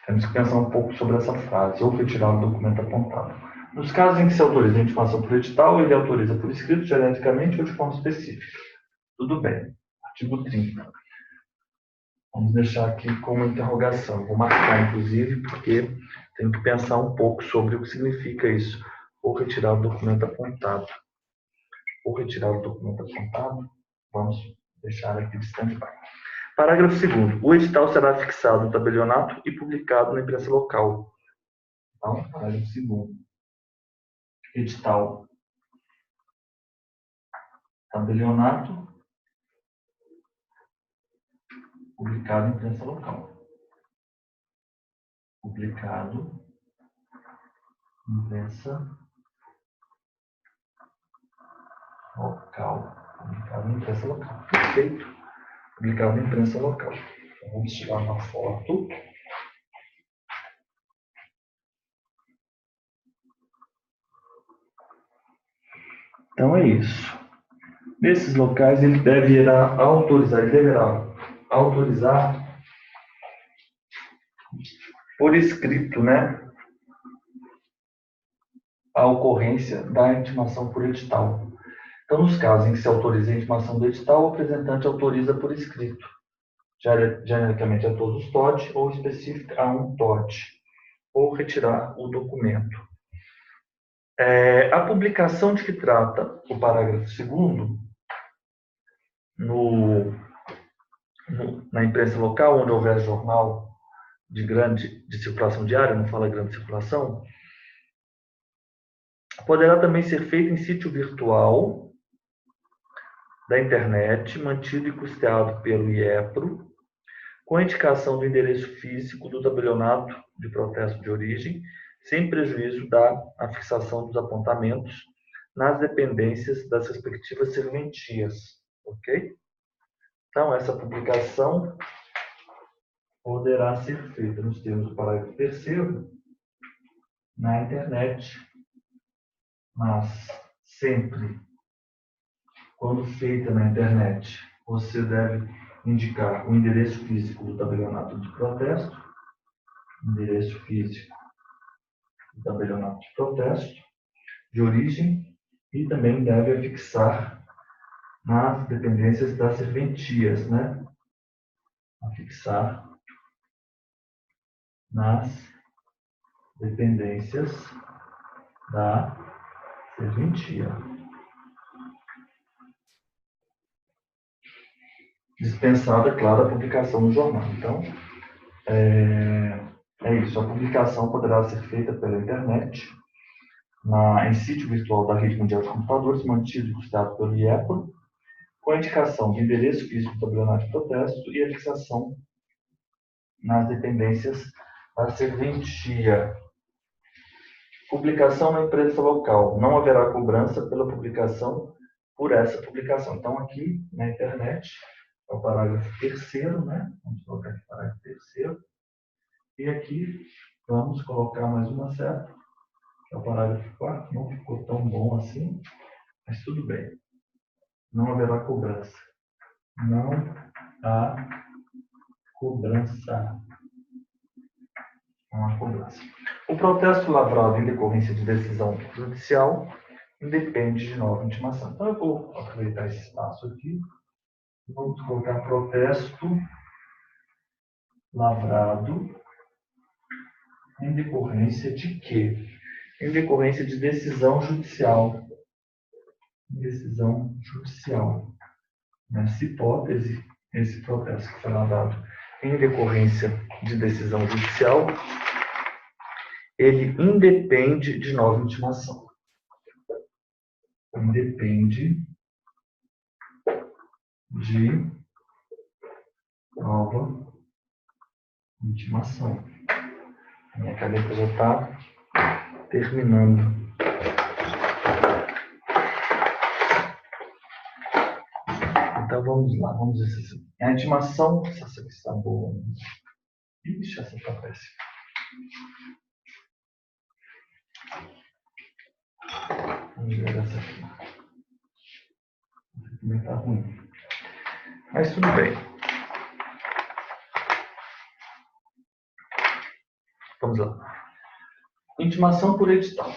temos que pensar um pouco sobre essa frase, ou retirar o documento apontado. Nos casos em que se autoriza a intimação por edital, ele autoriza por escrito, geneticamente ou de forma específica. Tudo bem. Artigo 30. Vamos deixar aqui como interrogação. Vou marcar, inclusive, porque tenho que pensar um pouco sobre o que significa isso. Ou retirar o documento apontado. Ou retirar o documento apontado. Vamos deixar aqui de stand-by. Parágrafo 2º. O edital será fixado no tabelionato e publicado na imprensa local. Então, parágrafo 2º. Edital. Tabelionato. Publicado na imprensa local. Publicado na imprensa local. Publicado na imprensa local. Perfeito. Publicado na imprensa local. Então, vamos tirar uma foto. Então é isso. Nesses locais ele deverá autorizar por escrito, né, a ocorrência da intimação por edital. Então, nos casos em que se autoriza a intimação do edital, o apresentante autoriza por escrito, genericamente a todos os TOT, ou específica a um TOT, ou retirar o documento. A publicação de que trata o parágrafo 2º, na imprensa local, onde houver jornal de circulação diária, não fala grande circulação, poderá também ser feita em sítio virtual da internet, mantido e custeado pelo IEPRO, com a indicação do endereço físico do tabelionato de protesto de origem, sem prejuízo da fixação dos apontamentos nas dependências das respectivas serventias. Ok? Então, essa publicação poderá ser feita nos termos do parágrafo 3º na internet, mas sempre, quando feita na internet, você deve indicar o endereço físico do tabelionato de protesto, endereço físico do tabelionato de protesto, de origem, e também deve afixar nas dependências das serventias, né? Afixar nas dependências da serventia. Dispensada, claro, a publicação no jornal. Então, é isso. A publicação poderá ser feita pela internet, em sítio virtual da Rede Mundial de Computadores, mantido e custeado pelo IEPRO, com a indicação de endereço físico do tabelionato de protesto e a fixação nas dependências da serventia. Publicação na imprensa local. Não haverá cobrança pela publicação por essa publicação. Então, aqui na internet, é o parágrafo 3º, né? Vamos colocar aqui o parágrafo 3º. E aqui, vamos colocar mais uma seta, que é o parágrafo 4º. Não ficou tão bom assim, mas tudo bem. Não haverá cobrança. Não há cobrança. Não há cobrança. O protesto lavrado em decorrência de decisão judicial independe de nova intimação. Então, eu vou aproveitar esse espaço aqui. Vamos colocar protesto lavrado em decorrência de quê? Em decorrência de decisão judicial. Decisão judicial. Nessa hipótese, esse protesto que foi lavrado em decorrência de decisão judicial, ele independe de nova intimação. Independe de nova intimação. Minha caneta já está terminando. Então vamos lá, vamos ver se a intimação, essa aqui está boa. Ixi, essa tá péssima. Vamos ver essa aqui. Essa também tá ruim. Mas tudo bem. Vamos lá. Intimação por edital.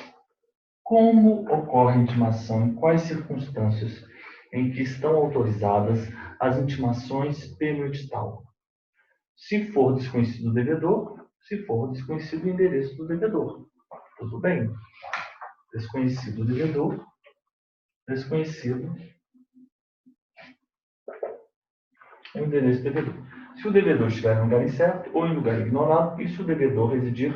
Como ocorre a intimação? Em quais circunstâncias em que estão autorizadas as intimações pelo edital? Se for desconhecido o devedor, se for desconhecido o endereço do devedor. Tudo bem. Desconhecido o devedor, desconhecido o endereço do devedor. Se o devedor estiver em lugar incerto ou em lugar ignorado, e se o devedor residir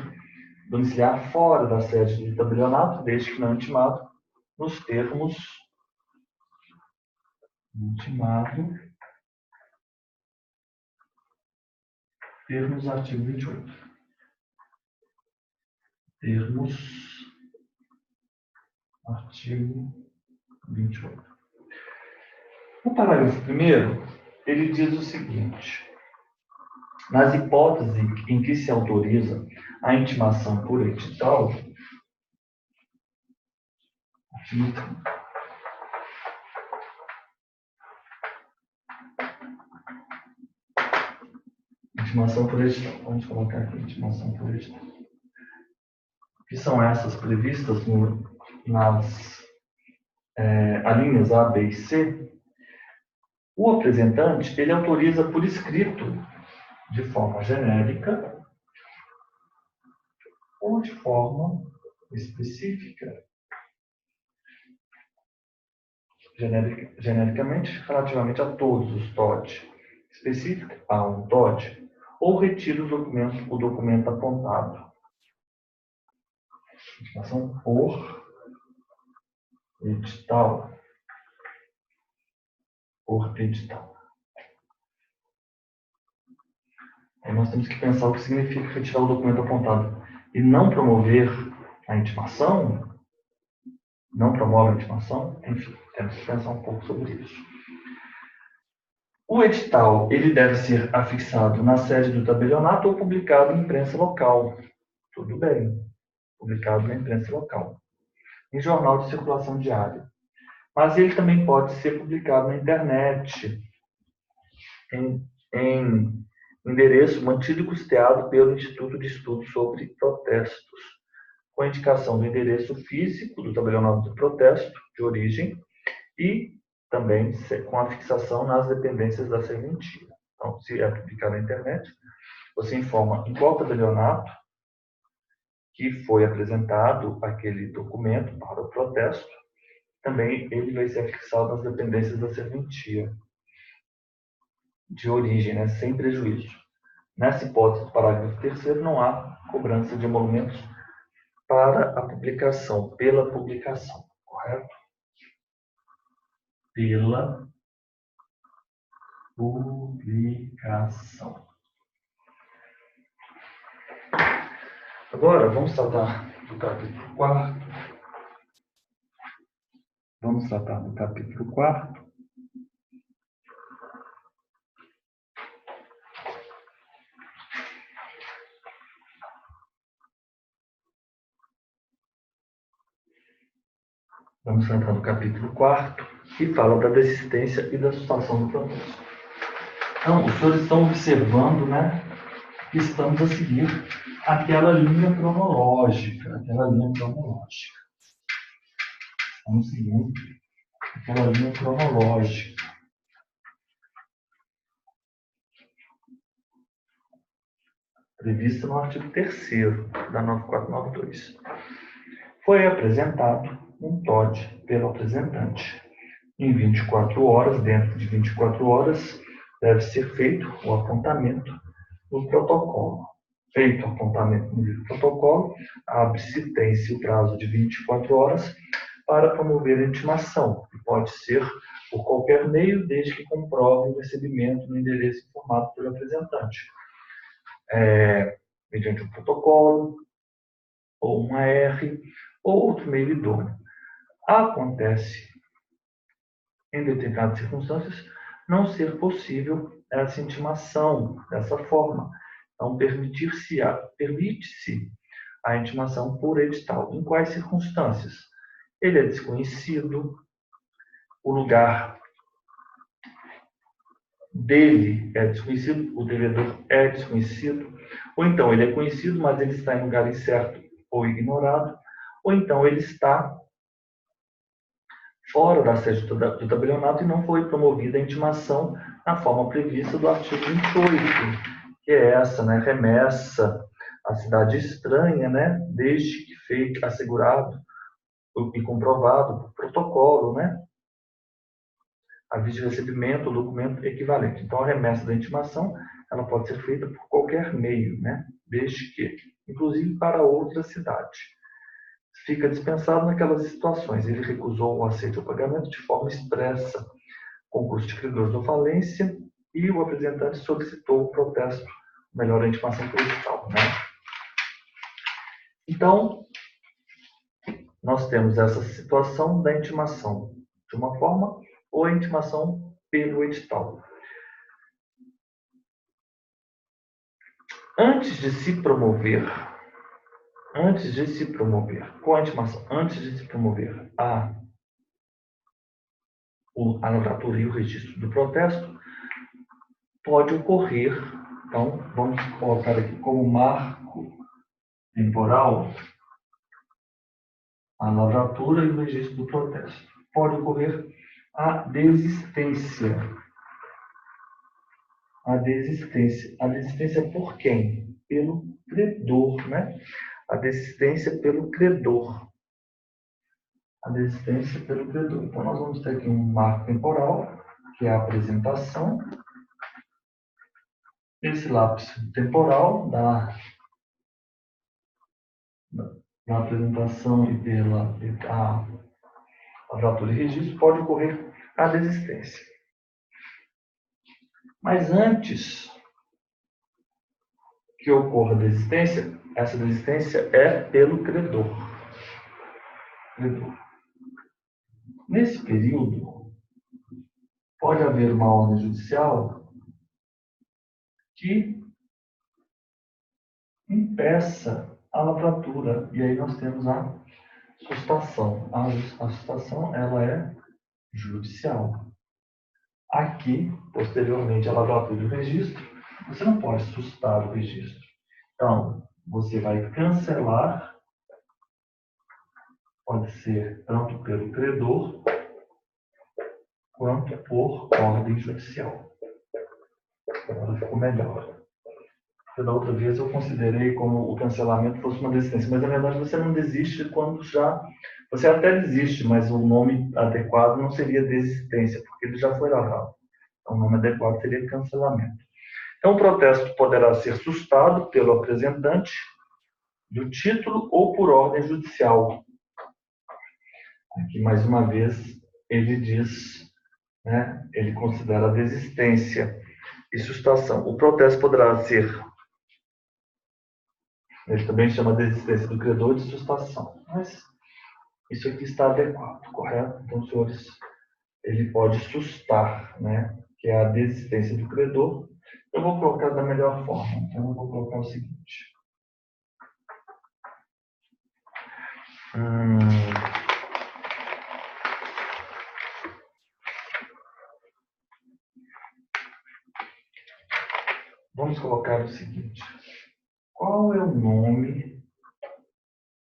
domiciliar fora da sede do tabelionato, desde que não intimado, nos termos intimado, termos artigo 28. Termos artigo 28. O parágrafo 1º, ele diz o seguinte: nas hipóteses em que se autoriza a intimação por edital, intimação por edital. Vamos colocar aqui intimação por edital. Que são essas previstas nas alíneas A, B e C. O apresentante, ele autoriza por escrito, de forma genérica ou de forma específica. Genericamente, relativamente a todos os TOD. Específica a um TOD. Ou retira o documento apontado. Intimação por edital. Por edital. Aí nós temos que pensar o que significa retirar o documento apontado. E não promover a intimação, não promove a intimação, enfim, temos que pensar um pouco sobre isso. O edital, ele deve ser afixado na sede do tabelionato ou publicado em imprensa local. Tudo bem, publicado na imprensa local. Em jornal de circulação diária. Mas ele também pode ser publicado na internet, em endereço mantido e custeado pelo Instituto de Estudos sobre Protestos, com a indicação do endereço físico do tabelionato do protesto de origem e também com a fixação nas dependências da serventia. Então, se é publicado na internet, você informa em qual tabelionato que foi apresentado aquele documento para o protesto. Também ele vai ser fixado nas dependências da serventia de origem, né, sem prejuízo. Nessa hipótese do parágrafo 3º, não há cobrança de emolumentos para a publicação, pela publicação, correto? Pela publicação. Agora, vamos tratar do capítulo 4º. Vamos tratar do capítulo 4º. Vamos tratar do capítulo 4º, que fala da desistência e da sustação do protesto. Então, os senhores estão observando, né, que estamos a seguir aquela linha cronológica. Estamos seguindo aquela linha cronológica. Prevista no artigo 3º da 9492. Foi apresentado um TOD pelo apresentante. Em 24 horas, dentro de 24 horas, deve ser feito o apontamento no protocolo. Feito o apontamento no protocolo, abre-se, tem-se o prazo de 24 horas para promover a intimação, que pode ser por qualquer meio, desde que comprove o recebimento no endereço informado pelo apresentante. Mediante um protocolo, ou uma R, ou outro meio idôneo. Acontece, em determinadas circunstâncias, não ser possível essa intimação dessa forma. Então, permite-se a intimação por edital. Em quais circunstâncias? Ele é desconhecido, o lugar dele é desconhecido, o devedor é desconhecido, ou então ele é conhecido, mas ele está em lugar incerto ou ignorado, ou então ele está fora da sede do tabelionato e não foi promovida a intimação na forma prevista do artigo 28, que é essa, né, remessa à cidade estranha, né, desde que feito, assegurado e comprovado por protocolo, né, aviso de recebimento, documento equivalente. Então, a remessa da intimação, ela pode ser feita por qualquer meio, né, desde que, inclusive para outra cidade. Fica dispensado naquelas situações. Ele recusou o aceite ao pagamento de forma expressa, concurso de credores ou falência, e o apresentante solicitou o protesto, melhor a intimação por edital, né? Então, nós temos essa situação da intimação de uma forma ou a intimação pelo edital. Antes de se promover com a intimação, antes de se promover a notatura e o registro do protesto, pode ocorrer, então, vamos colocar aqui como marco temporal a lavratura e o registro do protesto. Pode ocorrer a desistência. A desistência por quem? Pelo credor, né? A desistência pelo credor. A desistência pelo credor. Então, nós vamos ter aqui um marco temporal, que é a apresentação. Esse lapso temporal da apresentação e pela lavratura e registro pode ocorrer a desistência. Mas antes que ocorra a desistência, essa desistência é pelo credor. Nesse período, pode haver uma ordem judicial que impeça a lavratura. E aí nós temos a sustação. A sustação, ela é judicial. Aqui, posteriormente, a lavratura e o registro, você não pode sustar o registro. Então, você vai cancelar, pode ser tanto pelo credor, quanto por ordem judicial. Agora ficou melhor. Da outra vez eu considerei como o cancelamento fosse uma desistência, mas na verdade você não desiste quando já... Você até desiste, mas o nome adequado não seria desistência, porque ele já foi lavrado. Então o nome adequado seria cancelamento. Então o protesto poderá ser sustado pelo apresentante do título ou por ordem judicial. Aqui mais uma vez ele diz, né, ele considera a desistência e sustação. O protesto poderá ser... Ele também chama a desistência do credor de sustação. Mas isso aqui está adequado, correto? Então, senhores, ele pode sustar, né? Que é a desistência do credor. Eu vou colocar da melhor forma. Então, eu vou colocar o seguinte. Vamos colocar o seguinte. Qual é o nome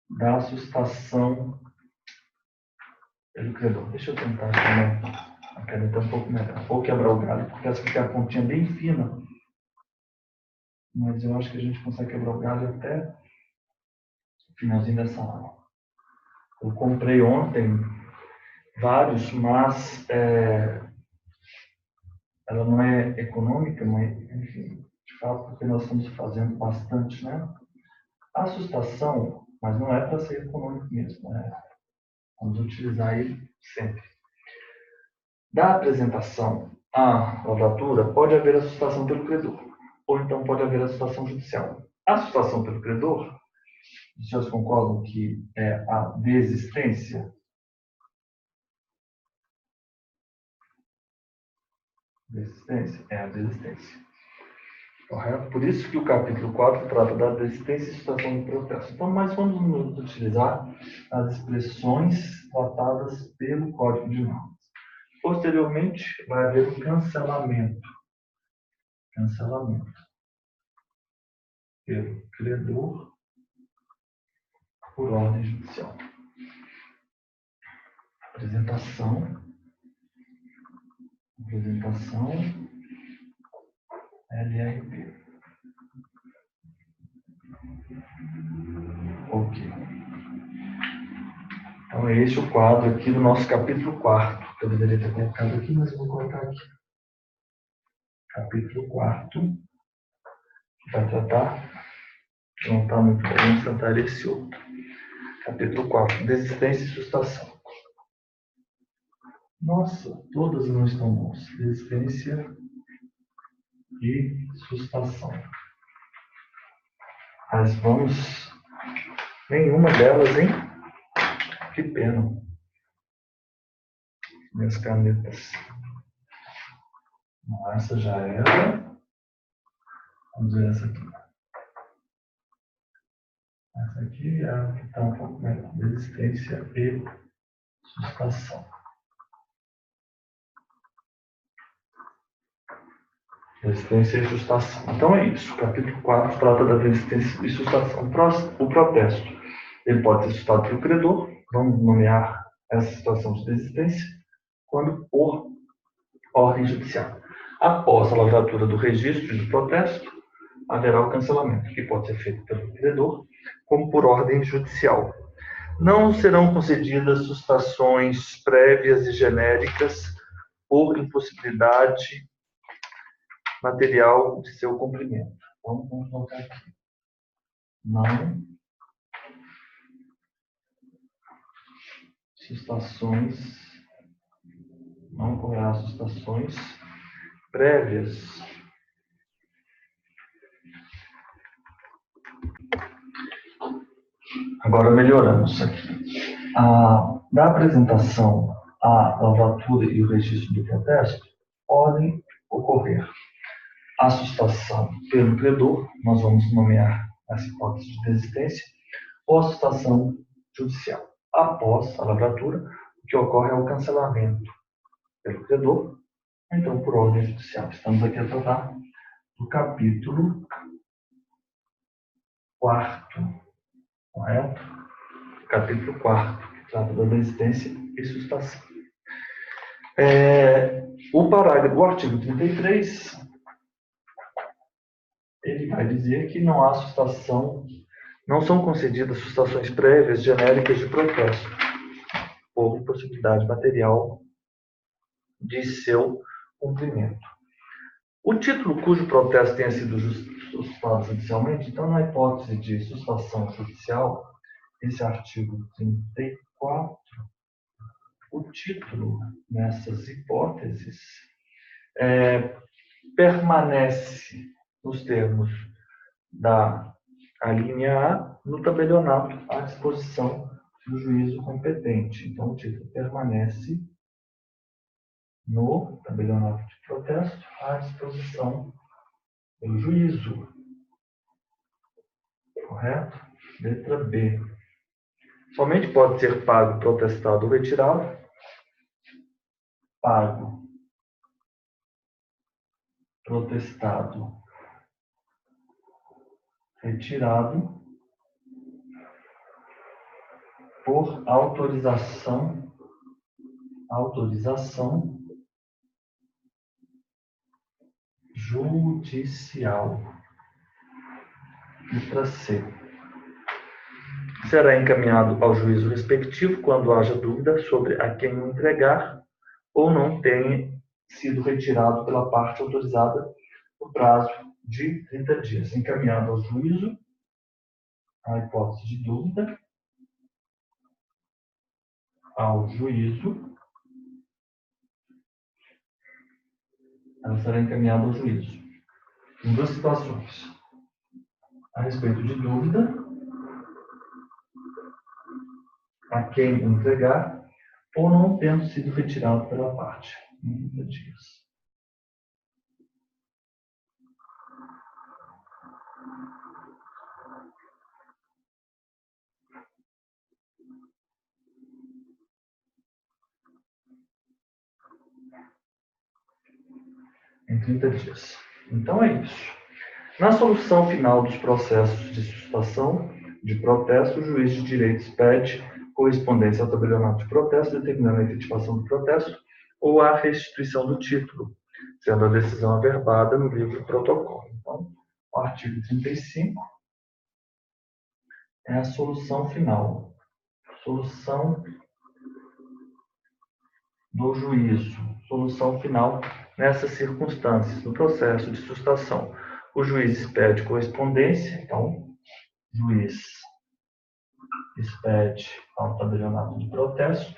da sustação pelo credor? Deixa eu tentar chamar a caneta um pouco melhor. Vou quebrar o galho, porque essa aqui é a pontinha bem fina. Mas eu acho que a gente consegue quebrar o galho até o finalzinho dessa aula. Eu comprei ontem vários, mas ela não é econômica, mas, enfim, de fato, porque nós estamos fazendo bastante, né? A sustação, mas não é para ser econômico mesmo, né? Vamos utilizar ele sempre. Da apresentação à lavratura, pode haver a sustação pelo credor, ou então pode haver a sustação judicial. A sustação pelo credor, os senhores concordam que é a desistência? Desistência? É a desistência. Correto? Por isso que o capítulo 4 trata da desistência e situação de protesto. Então, nós vamos utilizar as expressões tratadas pelo Código de Normas. Posteriormente, vai haver o cancelamento. Cancelamento pelo credor por ordem judicial. Apresentação, LRP. Ok. Então, é esse o quadro aqui do nosso capítulo 4, que eu deveria ter colocado aqui, mas eu vou colocar aqui. Capítulo 4, que vai tratar, não está muito bem, vamos tentar esse outro. Capítulo 4, desistência e sustação. Nossa, todas não estão bons. Desistência e sustação. Mas vamos... Nenhuma delas, hein? Que pena. Minhas canetas. Essa já era. Vamos ver essa aqui. Essa aqui é a que está um pouco melhor. Desistência e sustação. Desistência e sustação. Então é isso. O capítulo 4 trata da desistência e sustação. O protesto. Ele pode ser sustentado pelo credor. Vamos nomear essa situação de desistência quando por ordem judicial. Após a lavratura do registro e do protesto, haverá o cancelamento, que pode ser feito pelo credor, como por ordem judicial. Não serão concedidas sustações prévias e genéricas por impossibilidade material de seu cumprimento. Então, vamos colocar aqui. Não ocorrerá sustações prévias Agora melhoramos aqui. Da apresentação à lavratura e o registro do protesto, podem ocorrer a sustação pelo credor, nós vamos nomear essa hipótese de desistência, ou a sustação judicial. Após a lavratura, o que ocorre é o cancelamento pelo credor, então por ordem judicial. Estamos aqui a tratar do capítulo 4º, correto? Capítulo 4º, que trata da desistência e sustação. O artigo 33, ele vai dizer que não há sustação, não são concedidas sustações prévias genéricas de protesto, por impossibilidade material de seu cumprimento. O título cujo protesto tenha sido sustentado judicialmente, então, na hipótese de sustação judicial, esse artigo 34, o título nessas hipóteses permanece nos termos da alínea A no tabelionato à disposição do juízo competente. Então, o título permanece no tabelionato de protesto à disposição do juízo. Correto? Letra B. Somente pode ser pago, protestado ou retirado. Pago, protestado, retirado por autorização judicial. Letra C. Será encaminhado ao juízo respectivo quando haja dúvida sobre a quem o entregar ou não tenha sido retirado pela parte autorizada no prazo de 30 dias. Encaminhado ao juízo, a hipótese de dúvida, ao juízo, ela será encaminhada ao juízo. Em duas situações. A respeito de dúvida, a quem entregar, ou não tendo sido retirado pela parte. Em 30 dias. 30 dias. Então é isso. Na solução final dos processos de suspenção de protesto, o juiz de direitos pede correspondência ao tabelionato de protesto, determinando a efetivação do protesto ou a restituição do título, sendo a decisão averbada no livro protocolo. Então, o artigo 35 é a solução final. Solução do juízo. Solução final nessas circunstâncias. No processo de sustação, o juiz expede correspondência. Então, o juiz expede ao tabelionato de protesto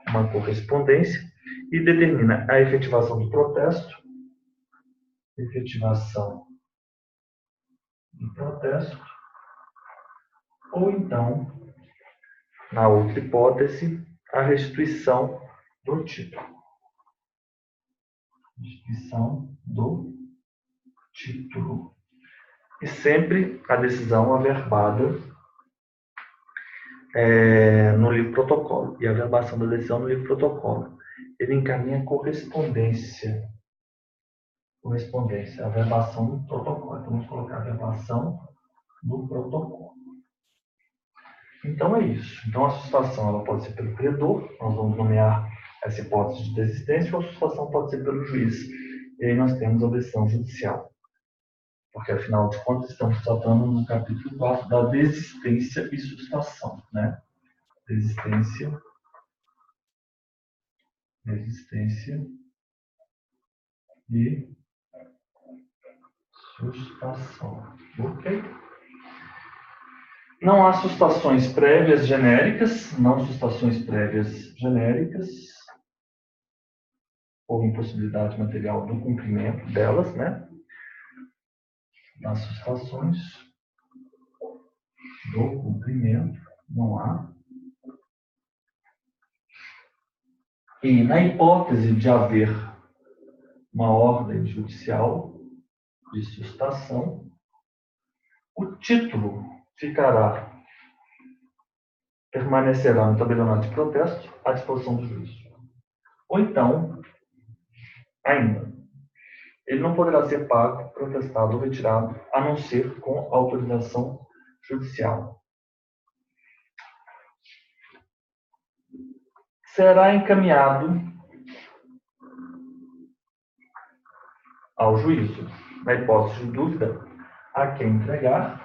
uma correspondência e determina a efetivação do protesto. Efetivação do protesto. Ou então, na outra hipótese, a restituição do título. Restituição do título. E sempre a decisão averbada no livro protocolo. E a averbação da decisão no livro protocolo. Ele encaminha correspondência. Correspondência, a averbação do protocolo. Então, vamos colocar a averbação do protocolo. Então, é isso. Então, a sustação ela pode ser pelo credor, nós vamos nomear essa hipótese de desistência, ou a sustação pode ser pelo juiz. E aí nós temos a decisão judicial. Porque, afinal de contas, estamos tratando no capítulo 4 da desistência e sustação, né? Desistência e sustação. Ok? Não há sustações prévias genéricas, ou impossibilidade material do cumprimento delas, né? Nas sustações do cumprimento, não há. E na hipótese de haver uma ordem judicial de sustação, o título permanecerá no tabelionato de protesto à disposição do juiz. Ou então, ainda, ele não poderá ser pago, protestado ou retirado, a não ser com autorização judicial. Será encaminhado ao juízo, na hipótese de dúvida, a quem entregar,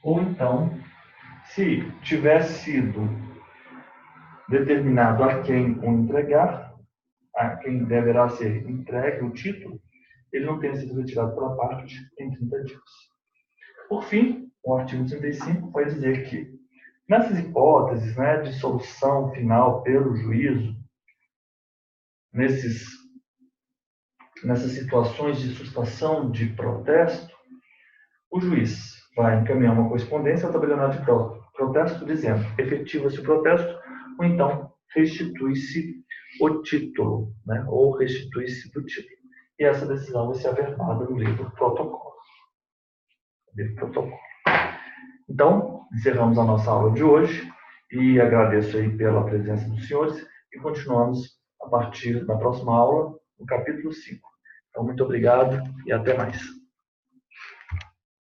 ou então, se tiver sido determinado a quem o entregar, a quem deverá ser entregue o título, ele não tenha sido retirado pela parte em 30 dias. Por fim, o artigo 35 vai dizer que, nessas hipóteses, né, de solução final pelo juízo, nessas situações de sustação de protesto, o juiz vai encaminhar uma correspondência ao tabelionato de protesto dizendo efetiva-se o protesto ou então restitui-se o título, né, ou restitui-se do título. E essa decisão vai ser averbada no livro protocolo. Então, encerramos a nossa aula de hoje e agradeço aí pela presença dos senhores e continuamos a partir da próxima aula, no capítulo 5. Então, muito obrigado e até mais.